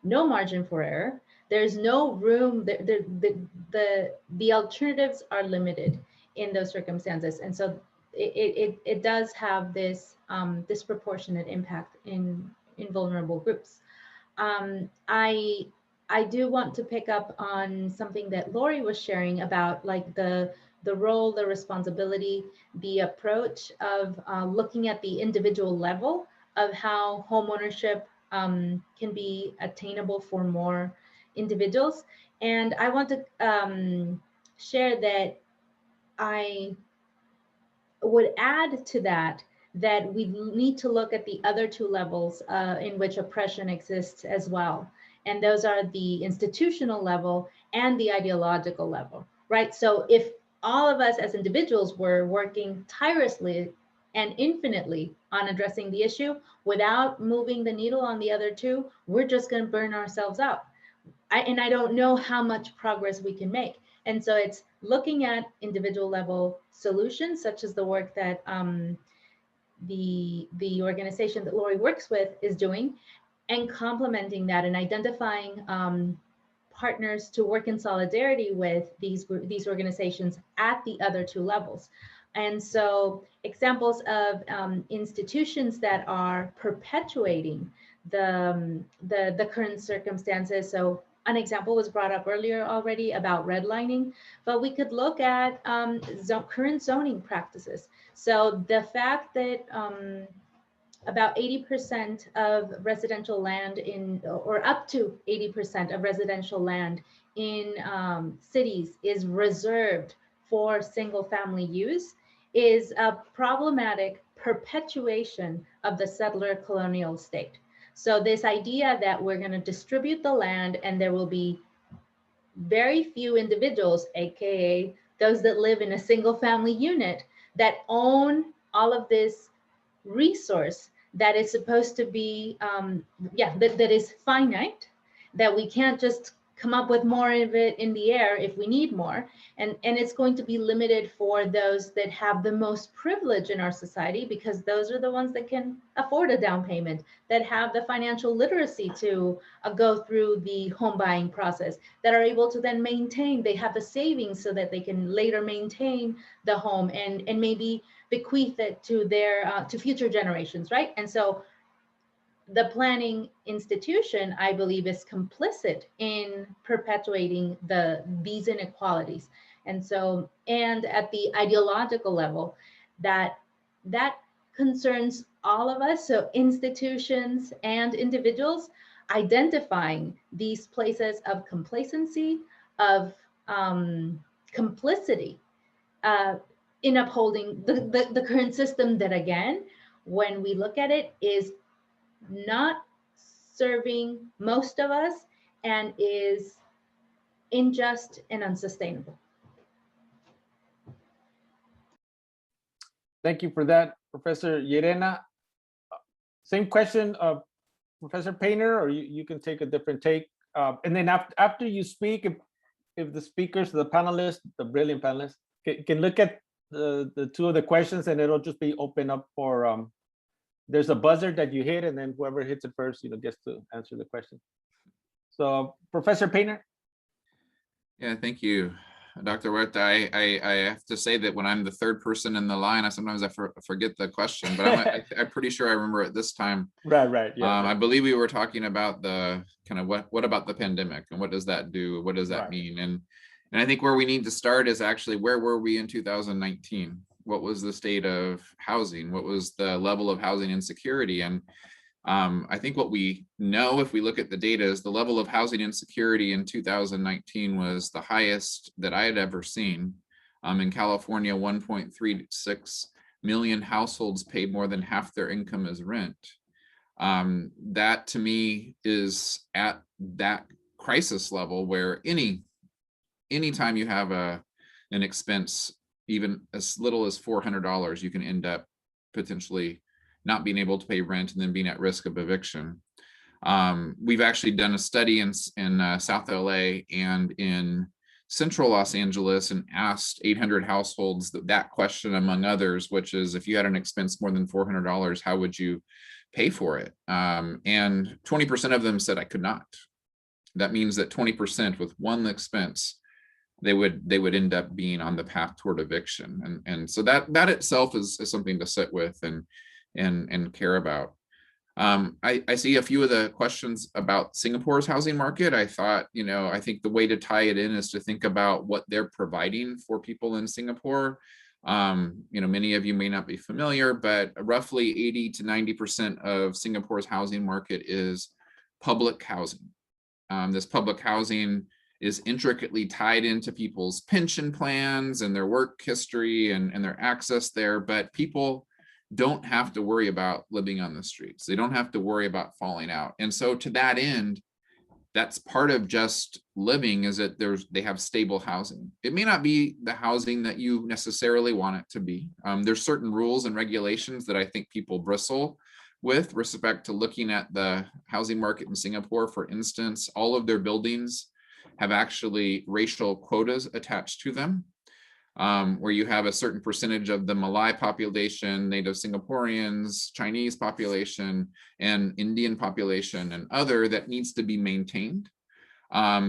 no margin for error. There's no room. The alternatives are limited in those circumstances, and so it does have this disproportionate impact in vulnerable groups. I do want to pick up on something that Lori was sharing about, like the role, the responsibility, the approach of looking at the individual level of how homeownership can be attainable for more individuals. And I want to share that I would add to that we need to look at the other two levels in which oppression exists as well. And those are the institutional level and the ideological level, right? So if all of us as individuals were working tirelessly and infinitely on addressing the issue without moving the needle on the other two, we're just going to burn ourselves out. And I don't know how much progress we can make. And so it's looking at individual level solutions, such as the work that the organization that Lori works with is doing, and complementing that and identifying partners to work in solidarity with these organizations at the other two levels. And so examples of institutions that are perpetuating the current circumstances. So an example was brought up earlier already about redlining, but we could look at current zoning practices. So the fact that about 80% of residential land or up to 80% of residential land in cities is reserved for single family use is a problematic perpetuation of the settler colonial state. So this idea that we're going to distribute the land and there will be very few individuals, AKA those that live in a single family unit, that own all of this resource that is supposed to be, that is finite, that we can't just come up with more of it in the air if we need more. And it's going to be limited for those that have the most privilege in our society, because those are the ones that can afford a down payment, that have the financial literacy to go through the home buying process, that are able to then maintain, they have the savings so that they can later maintain the home and maybe bequeath it to their to future generations, right? And so the planning institution, I believe, is complicit in perpetuating these inequalities. And so, and at the ideological level, that concerns all of us, so institutions and individuals, identifying these places of complacency, of complicity in upholding the current system that, again, when we look at it, is not serving most of us and is unjust and unsustainable. Thank you for that, Professor Llerena. Same question of Professor Painter, or you can take a different take. And then after you speak, if the speakers, the panelists, the brilliant panelists, can look at the two of the questions, and it'll just be open up for there's a buzzer that you hit, and then whoever hits it first, gets to answer the question. So, Professor Painter. Yeah, thank you, Dr. Huerta. I have to say that when I'm the third person in the line, I sometimes forget the question, but I'm pretty sure I remember it this time. Right. Yeah. I believe we were talking about the kind of what about the pandemic and what does that do? What does that mean? And I think where we need to start is actually, where were we in 2019? What was the state of housing? What was the level of housing insecurity? And I think what we know, if we look at the data, is the level of housing insecurity in 2019 was the highest that I had ever seen. In California, 1.36 million households paid more than half their income as rent. That to me is at that crisis level where anytime you have an expense, even as little as $400, you can end up potentially not being able to pay rent and then being at risk of eviction. We've actually done a study in South LA and in Central Los Angeles and asked 800 households that question, among others, which is, if you had an expense more than $400, how would you pay for it? And 20% of them said, I could not. That means that 20% with one expense, they would end up being on the path toward eviction. And so that itself is something to sit with and care about. I see a few of the questions about Singapore's housing market. I thought, I think the way to tie it in is to think about what they're providing for people in Singapore. Many of you may not be familiar, but roughly 80 to 90% of Singapore's housing market is public housing. This public housing is intricately tied into people's pension plans and their work history and their access there, but people don't have to worry about living on the streets. They don't have to worry about falling out. And so to that end, that's part of just living, is that they have stable housing. It may not be the housing that you necessarily want it to be. There's certain rules and regulations that I think people bristle with respect to looking at the housing market in Singapore. For instance, all of their buildings have actually racial quotas attached to them, where you have a certain percentage of the Malay population, native Singaporeans, Chinese population, and Indian population and other that needs to be maintained,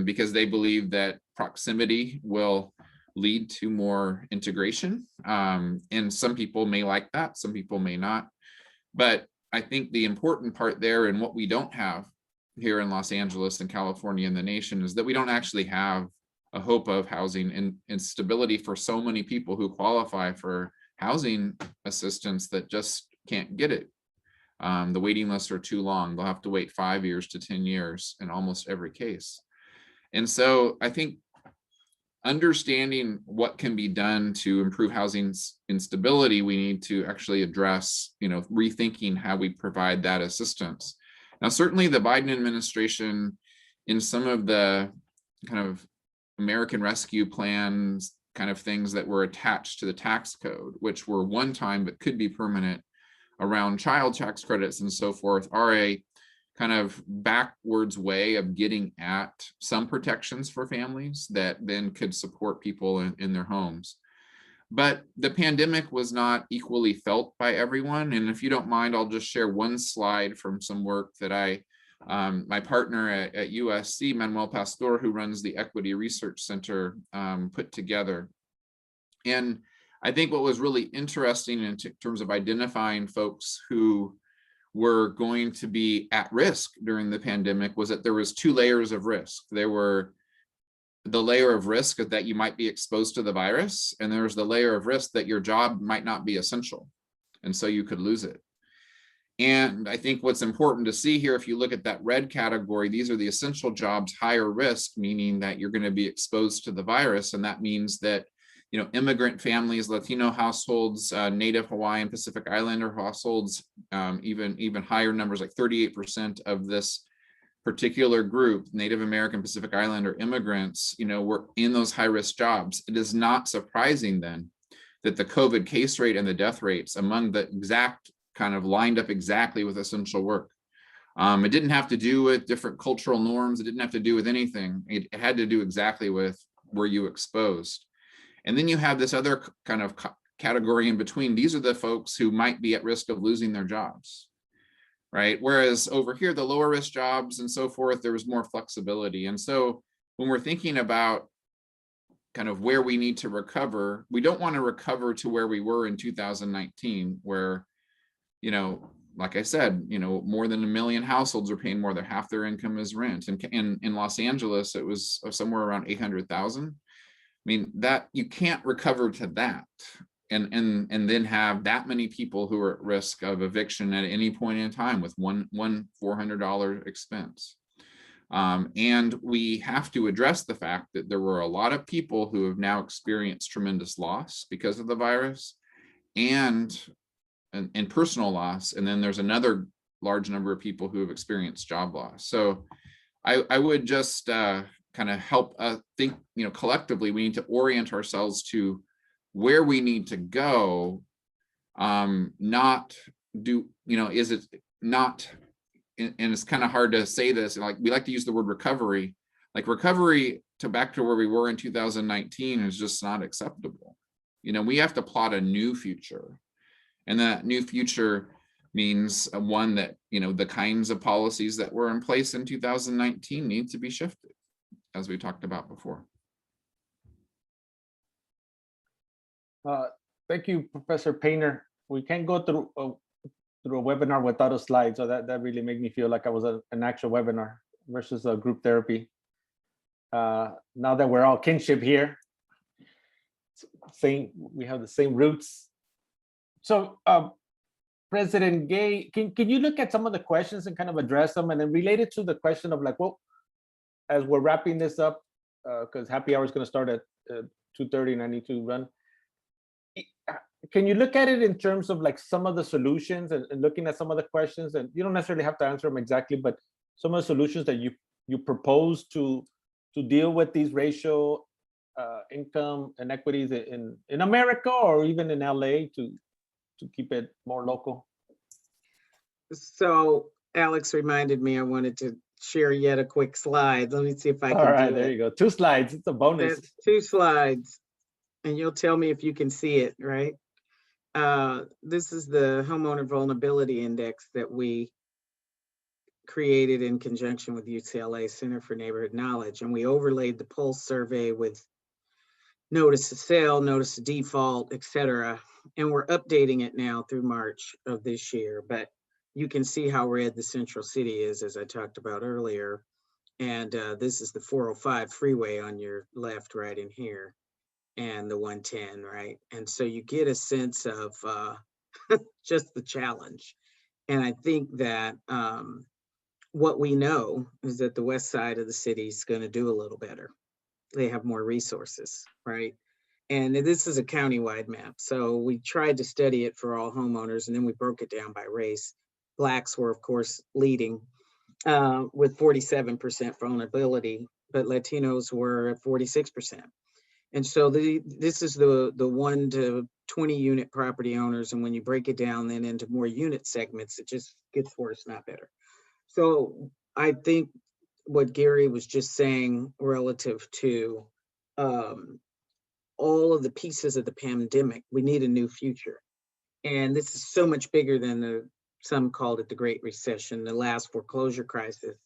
because they believe that proximity will lead to more integration. And some people may like that, some people may not. But I think the important part there, and what we don't have here in Los Angeles and California and the nation, is that we don't actually have a hope of housing and stability for so many people who qualify for housing assistance that just can't get it. The waiting lists are too long. They'll have to wait 5 years to 10 years in almost every case. And so I think understanding what can be done to improve housing instability, we need to actually address, rethinking how we provide that assistance. Now, certainly the Biden administration, in some of the kind of American Rescue Plans kind of things that were attached to the tax code, which were one time but could be permanent, around child tax credits and so forth, are a kind of backwards way of getting at some protections for families that then could support people in their homes. But the pandemic was not equally felt by everyone. And if you don't mind, I'll just share one slide from some work that my partner at USC, Manuel Pastor, who runs the Equity Research Center, put together. And I think what was really interesting in terms of identifying folks who were going to be at risk during the pandemic was that there was 2 layers of risk. There were the layer of risk that you might be exposed to the virus, and there was the layer of risk that your job might not be essential, and so you could lose it. And I think what's important to see here, if you look at that red category, these are the essential jobs, higher risk, meaning that you're going to be exposed to the virus. And that means that, immigrant families, Latino households, Native Hawaiian, Pacific Islander households, even higher numbers, like 38% of this particular group, Native American, Pacific Islander immigrants, were in those high-risk jobs. It is not surprising then that the COVID case rate and the death rates among the exact kind of lined up exactly with essential work. It didn't have to do with different cultural norms. It didn't have to do with anything. It had to do exactly with, were you exposed? And then you have this other kind of category in between. These are the folks who might be at risk of losing their jobs, right? Whereas over here, the lower risk jobs and so forth, there was more flexibility. And so when we're thinking about kind of where we need to recover, we don't want to recover to where we were in 2019, where, like I said, more than 1 million households are paying more than half their income as rent. And in Los Angeles, it was somewhere around 800,000. mean, that you can't recover to that and then have that many people who are at risk of eviction at any point in time with one $400 expense. And we have to address the fact that there were a lot of people who have now experienced tremendous loss because of the virus and personal loss. And then there's another large number of people who have experienced job loss. So I would just kind of help think, collectively, we need to orient ourselves to where we need to go, not do, is it not, and it's kind of hard to say this, like we like to use the word recovery, like recovery to back to where we were in 2019 is just not acceptable. We have to plot a new future, and that new future means one that, the kinds of policies that were in place in 2019 need to be shifted, as we talked about before. Thank you, Professor Painter. We can't go through a webinar without a slide, so that really made me feel like I was an actual webinar versus a group therapy. Now that we're all kinship here, we have the same roots. So President Gay, can you look at some of the questions and kind of address them, and then related to the question of like, well, as we're wrapping this up, because happy hour is going to start at 2:30 and I need to run. Can you look at it in terms of like some of the solutions and looking at some of the questions, and you don't necessarily have to answer them exactly, but some of the solutions that you propose to deal with these racial income inequities in America or even in LA to keep it more local? So Alex reminded me I wanted to share yet a quick slide. Let me see if I can All right, do there it. you go. 2 slides. It's a bonus. That's 2 slides, and you'll tell me if you can see it, right? This is the Homeowner Vulnerability Index that we created in conjunction with UCLA Center for Neighborhood Knowledge, and we overlaid the Pulse survey with notice of sale, notice of default, etc. And we're updating it now through March of this year, but you can see how red the central city is, as I talked about earlier. And this is the 405 freeway on your left, right in here, and the 110, right? And so you get a sense of just the challenge. And I think that what we know is that the west side of the city is going to do a little better. They have more resources, right? And this is a countywide map. So we tried to study it for all homeowners, and then we broke it down by race. Blacks were, of course, leading with 47% vulnerability, but Latinos were at 46%. And so this is the 1 to 20 unit property owners. And when you break it down then into more unit segments, it just gets worse, not better. So I think what Gary was just saying relative to all of the pieces of the pandemic, we need a new future. And this is so much bigger than some called it the Great Recession, the last foreclosure crisis.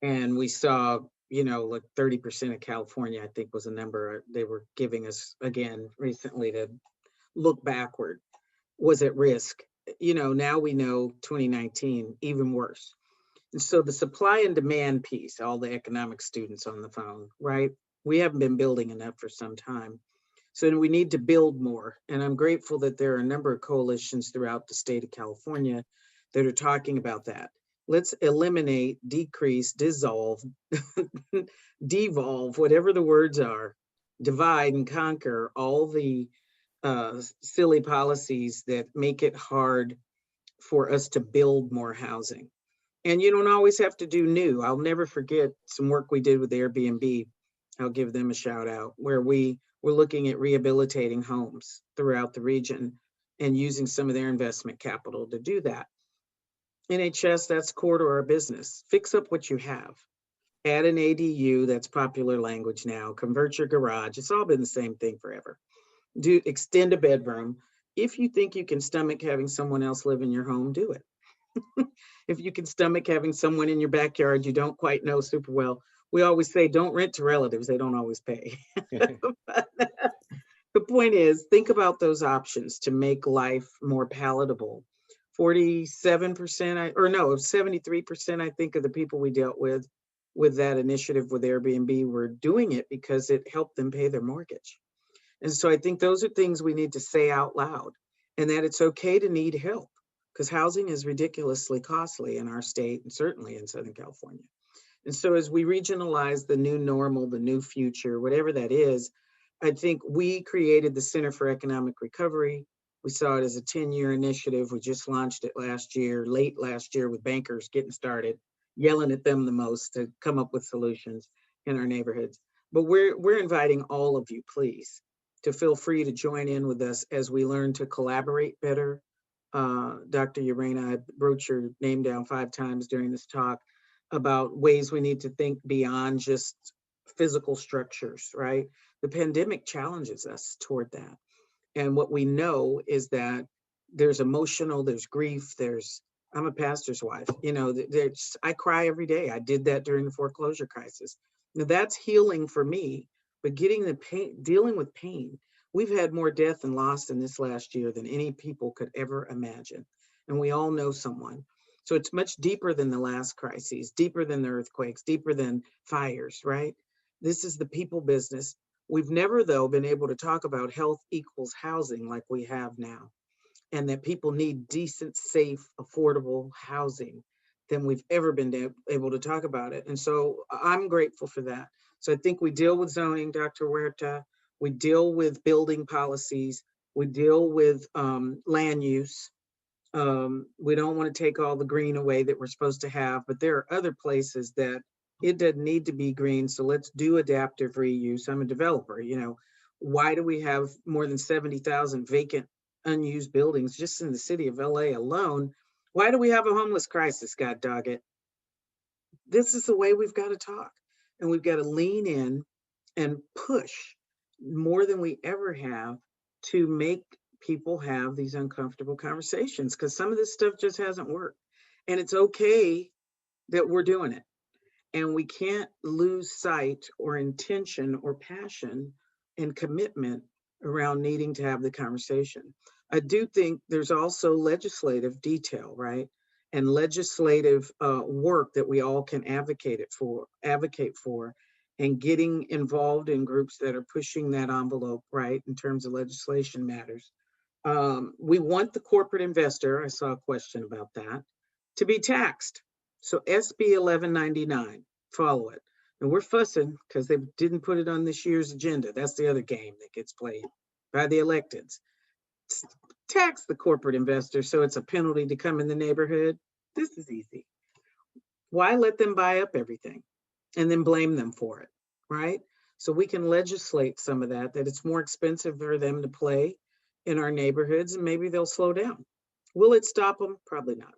And we saw, like 30% of California, I think was a number they were giving us again recently to look backward, was at risk. Now we know 2019, even worse. And so the supply and demand piece, all the economic students on the phone, right? We haven't been building enough for some time. So we need to build more. And I'm grateful that there are a number of coalitions throughout the state of California that are talking about that. Let's eliminate, decrease, dissolve, devolve, whatever the words are, divide and conquer all the silly policies that make it hard for us to build more housing. And you don't always have to do new. I'll never forget some work we did with Airbnb. I'll give them a shout out, where we were looking at rehabilitating homes throughout the region and using some of their investment capital to do that. NHS, that's core to our business. Fix up what you have. Add an ADU, that's popular language now. Convert your garage. It's all been the same thing forever. Extend a bedroom. If you think you can stomach having someone else live in your home, do it. If you can stomach having someone in your backyard you don't quite know super well, we always say don't rent to relatives, they don't always pay. But the point is, think about those options to make life more palatable. 73%, I think of the people we dealt with with that initiative with Airbnb were doing it because it helped them pay their mortgage. And so I think those are things we need to say out loud, and that it's okay to need help, because housing is ridiculously costly in our state and certainly in Southern California. And so as we regionalize the new normal, the new future, whatever that is, I think we created the Center for Economic Recovery. We saw it as a 10-year initiative. We just launched it last year, late last year, with bankers getting started, yelling at them the most to come up with solutions in our neighborhoods. But we're inviting all of you, please, to feel free to join in with us as we learn to collaborate better. Dr. Urena, I wrote your name down 5 times during this talk about ways we need to think beyond just physical structures, right? The pandemic challenges us toward that. And what we know is that there's emotional, there's grief, I'm a pastor's wife, I cry every day. I did that during the foreclosure crisis. Now that's healing for me, but dealing with pain. We've had more death and loss in this last year than any people could ever imagine. And we all know someone. So it's much deeper than the last crises, deeper than the earthquakes, deeper than fires, right? This is the people business. We've never, though, been able to talk about health equals housing like we have now, and that people need decent, safe, affordable housing than we've ever been able to talk about it. And so I'm grateful for that. So I think we deal with zoning, Dr. Huerta, we deal with building policies, we deal with land use. We don't want to take all the green away that we're supposed to have, but there are other places that it doesn't need to be green. So let's do adaptive reuse. I'm a developer, why do we have more than 70,000 vacant unused buildings just in the city of LA alone? Why do we have a homeless crisis, God dog it? This is the way we've got to talk, and we've got to lean in and push more than we ever have to make people have these uncomfortable conversations, because some of this stuff just hasn't worked. And it's okay that we're doing it. And we can't lose sight or intention or passion and commitment around needing to have the conversation. I do think there's also legislative detail, right? And legislative work that we all can advocate for, and getting involved in groups that are pushing that envelope, right? In terms of legislation matters. We want the corporate investor, I saw a question about that, to be taxed. So SB 1199, follow it. And we're fussing because they didn't put it on this year's agenda. That's the other game that gets played by the electeds. Tax the corporate investor so it's a penalty to come in the neighborhood. This is easy. Why let them buy up everything and then blame them for it, right? So we can legislate some of that it's more expensive for them to play in our neighborhoods, and maybe they'll slow down. Will it stop them? Probably not.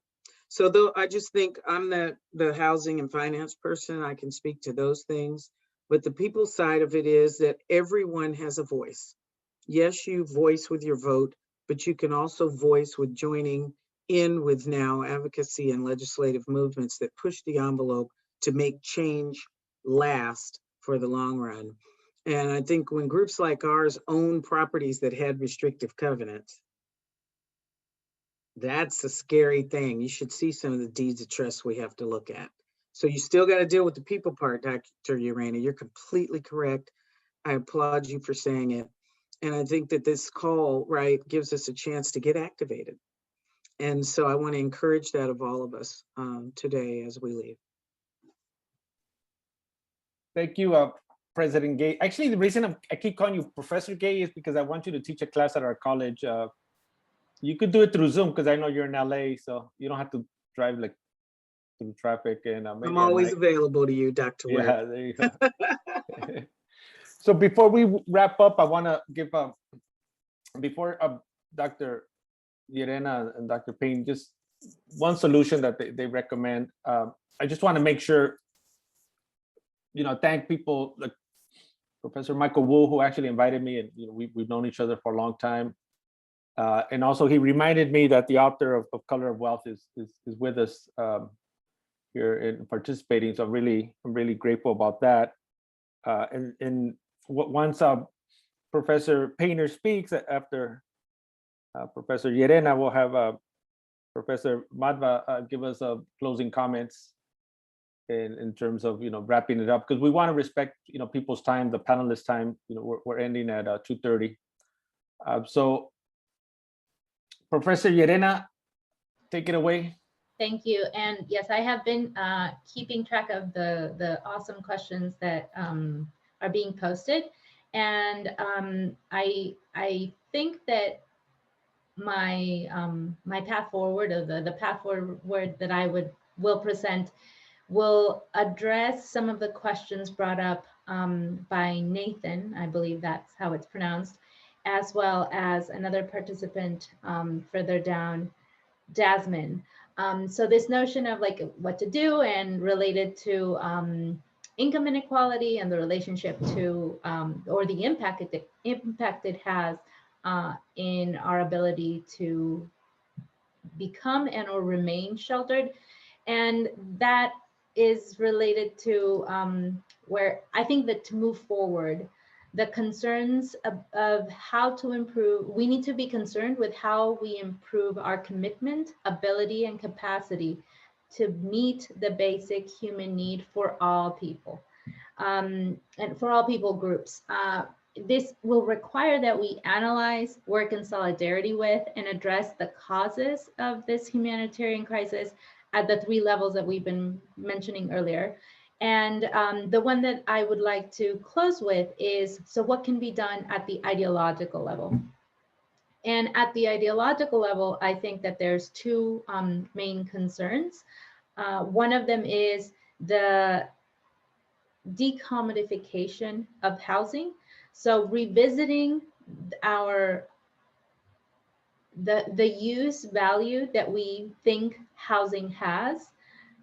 So though I just think I'm the housing and finance person, I can speak to those things, but the people side of it is that everyone has a voice. Yes, you voice with your vote, but you can also voice with joining in with now advocacy and legislative movements that push the envelope to make change last for the long run. And I think when groups like ours own properties that had restrictive covenants, that's a scary thing. You should see some of the deeds of trust we have to look at. So you still got to deal with the people part, Dr. Urena. You're completely correct. I applaud you for saying it. And I think that this call, right, gives us a chance to get activated. And so I want to encourage that of all of us today as we leave. Thank you, President Gay. Actually, the reason I keep calling you Professor Gay is because I want you to teach a class at our college. You could do it through Zoom because I know you're in LA, so you don't have to drive like through traffic. And I'm always available to you, Dr. Webb. Yeah, there you go. So before we wrap up, I want to give before Dr. Urena and Dr. Payne, just one solution that they recommend. I just want to make sure, thank people like Professor Michael Wu, who actually invited me, and we've known each other for a long time. And also he reminded me that the author of Color of Wealth is with us here in participating. So I'm really grateful about that. And once Professor Painter speaks, after Professor Urena, we'll have Professor Madva give us closing comments. in terms of, wrapping it up, because we want to respect, people's time, the panelists' time. We're ending at 2:30. So Professor Llerena, take it away. Thank you. And yes, I have been keeping track of the awesome questions that are being posted. And I think that my my path forward, or the path forward that I will present, will address some of the questions brought up by Nathan, I believe that's how it's pronounced, as well as another participant further down, Jasmine. So this notion of like what to do and related to income inequality and the relationship to or the impact it has in our ability to become and or remain sheltered. And that is related to where I think that to move forward, the concerns of how to improve, we need to be concerned with how we improve our commitment, ability, and capacity to meet the basic human need for all people and for all people groups. This will require that we analyze, work in solidarity with, and address the causes of this humanitarian crisis at the 3 levels that we've been mentioning earlier. And the one that I would like to close with is, so what can be done at the ideological level? And at the ideological level, I think that there's 2 main concerns. One of them is the decommodification of housing. So revisiting the use value that we think housing has,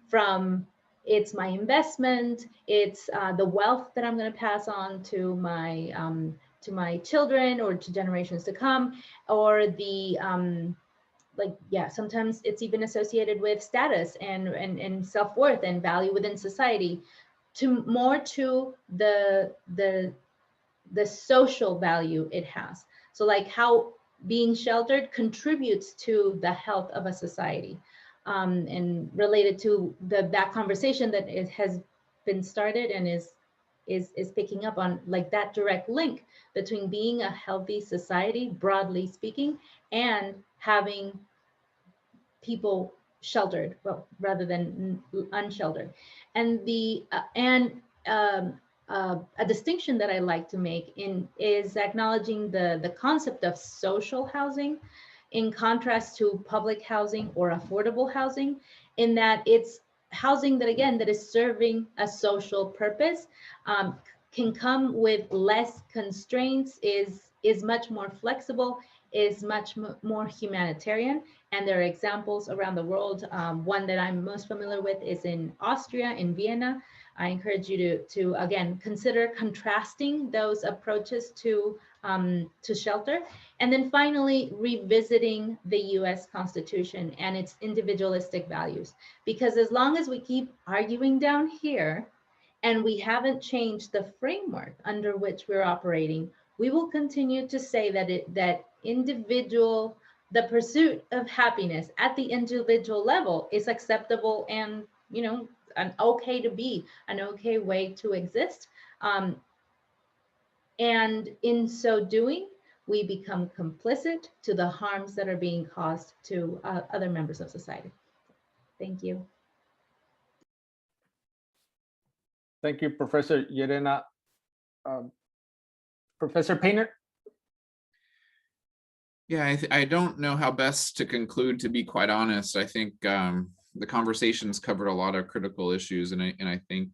from it's my investment, it's the wealth that I'm going to pass on to my children or to generations to come, or the sometimes it's even associated with status and self-worth and value within society, to more to the social value it has. So like how being sheltered contributes to the health of a society, and related to that conversation that it has been started and is picking up on, like that direct link between being a healthy society, broadly speaking, and having people sheltered, well, rather than unsheltered. And a distinction that I like to make is acknowledging the concept of social housing in contrast to public housing or affordable housing, in that it's housing that, again, that is serving a social purpose, can come with less constraints, is much more flexible, is much more humanitarian. And there are examples around the world. One that I'm most familiar with is in Austria, in Vienna. I encourage you to again, consider contrasting those approaches to shelter. And then finally, revisiting the US Constitution and its individualistic values. Because as long as we keep arguing down here and we haven't changed the framework under which we're operating, we will continue to say that the pursuit of happiness at the individual level is acceptable and, an okay to be, an okay way to exist. And in so doing, we become complicit to the harms that are being caused to other members of society. Thank you. Thank you, Professor Llerena. Professor Painter? Yeah, I don't know how best to conclude, to be quite honest. I think the conversations covered a lot of critical issues, and I think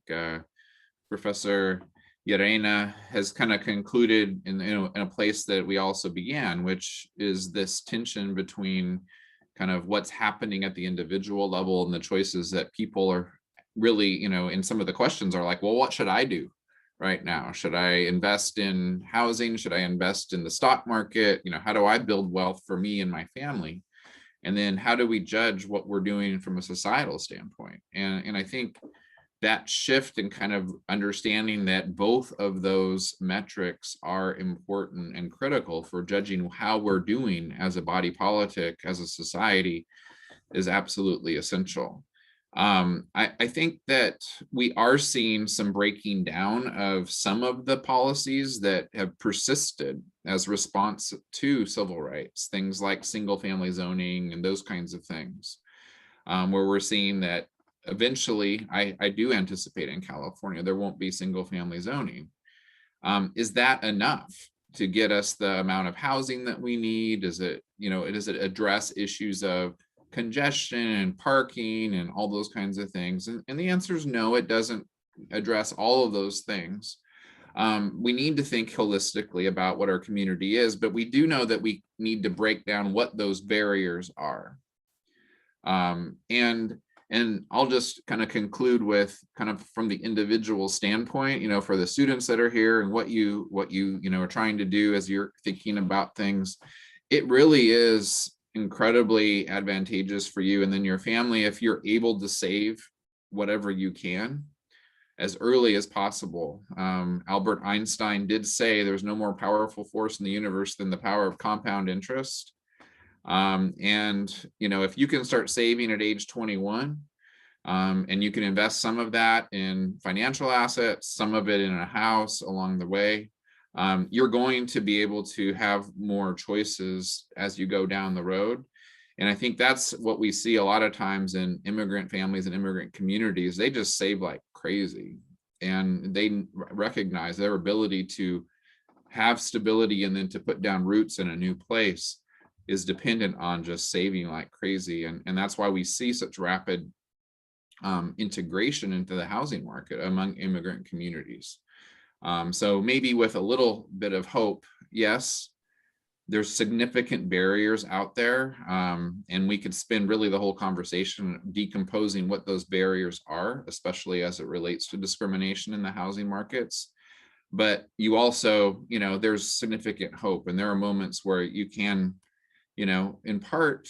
Professor Llerena has kind of concluded in a place that we also began, which is this tension between kind of what's happening at the individual level and the choices that people are really, in some of the questions are like, well, what should I do right now? Should I invest in housing? Should I invest in the stock market? How do I build wealth for me and my family? And then how do we judge what we're doing from a societal standpoint? And I think that shift in kind of understanding that both of those metrics are important and critical for judging how we're doing as a body politic, as a society, is absolutely essential. I think that we are seeing some breaking down of some of the policies that have persisted as response to civil rights, things like single family zoning and those kinds of things, where we're seeing that eventually, I do anticipate in California, there won't be single family zoning. Is that enough to get us the amount of housing that we need? Does it address issues of congestion and parking and all those kinds of things? And the answer is no, it doesn't address all of those things. We need to think holistically about what our community is, but we do know that we need to break down what those barriers are. And I'll just kind of conclude with kind of from the individual standpoint, for the students that are here and what you are trying to do as you're thinking about things. It really is incredibly advantageous for you and then your family if you're able to save whatever you can as early as possible. Albert Einstein did say there's no more powerful force in the universe than the power of compound interest. And if you can start saving at age 21, and you can invest some of that in financial assets, some of it in a house along the way, you're going to be able to have more choices as you go down the road. And I think that's what we see a lot of times in immigrant families and immigrant communities. They just save like crazy, and they recognize their ability to have stability and then to put down roots in a new place is dependent on just saving like crazy. And that's why we see such rapid integration into the housing market among immigrant communities. So maybe with a little bit of hope, yes, there's significant barriers out there. And we could spend really the whole conversation decomposing what those barriers are, especially as it relates to discrimination in the housing markets. But you also, there's significant hope, and there are moments where you can, in part,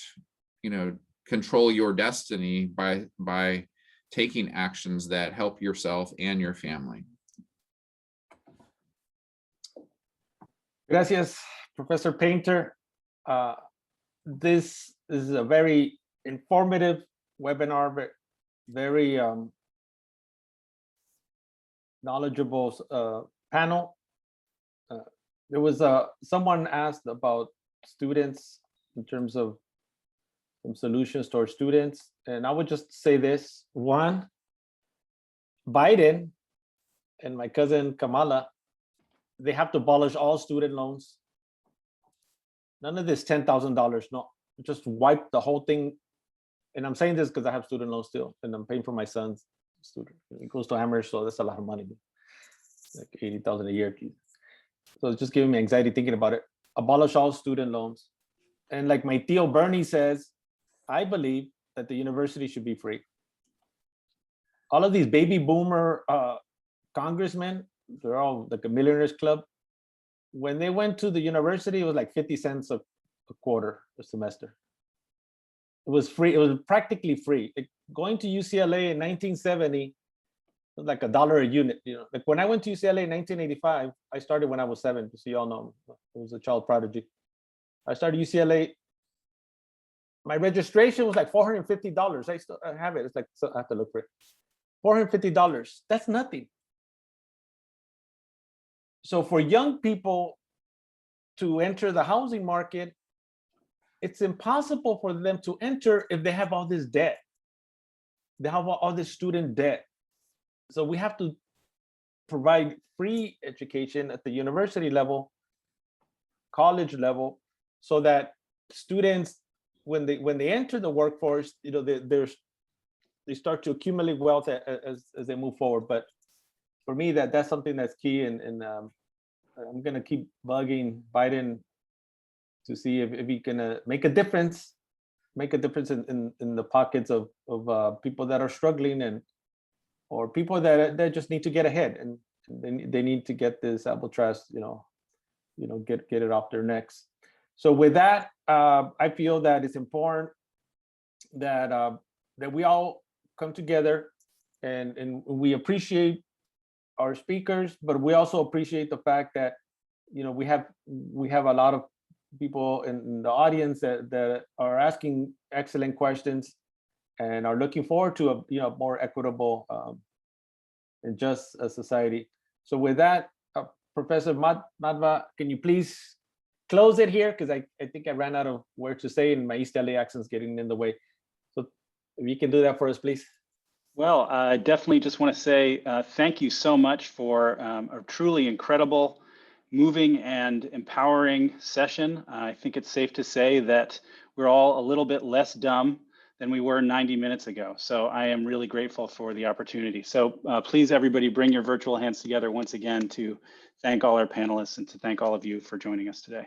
control your destiny by taking actions that help yourself and your family. Gracias, Professor Painter. This is a very informative webinar, very knowledgeable panel. There was someone asked about students in terms of some solutions to our students. And I would just say this: one, Biden and my cousin Kamala, they have to abolish all student loans. None of this $10,000, no, just wipe the whole thing. And I'm saying this because I have student loans still, and I'm paying for my son's student. He goes to Amherst, so that's a lot of money, like $80,000 a year. So it's just giving me anxiety thinking about it. Abolish all student loans. And like my Theo Bernie says, I believe that the university should be free. All of these baby boomer congressmen, they're all like a millionaires club. When they went to the university, it was like 50 cents a quarter a semester. It was free. It was practically free. Like going to UCLA in 1970 was like $1 a unit. Like when I went to UCLA in 1985, I started when I was 7, so you all know I was a child prodigy. I started UCLA. My registration was like $450. I still have it. It's like, so I have to look for it. $450. That's nothing. So for young people to enter the housing market, it's impossible for them to enter if they have all this debt. They have all this student debt. So we have to provide free education at the university level, college level, so that students, when they enter the workforce, they start to accumulate wealth as they move forward. But for me, that's something that's key, and I'm gonna keep bugging Biden to see if he can make a difference in the pockets of people that are struggling or people that just need to get ahead, and they need to get this Albatross, get it off their necks. So with that, I feel that it's important that we all come together and we appreciate our speakers, but we also appreciate the fact that we have a lot of people in the audience that are asking excellent questions, and are looking forward to a more equitable and just a society. So with that, Professor Madva, can you please close it here? Because I think I ran out of words to say and my East LA accent's getting in the way. So if you can do that for us, please. Well, I definitely just want to say thank you so much for a truly incredible, moving and empowering session. I think it's safe to say that we're all a little bit less dumb than we were 90 minutes ago. So I am really grateful for the opportunity. So please, everybody, bring your virtual hands together once again to thank all our panelists and to thank all of you for joining us today.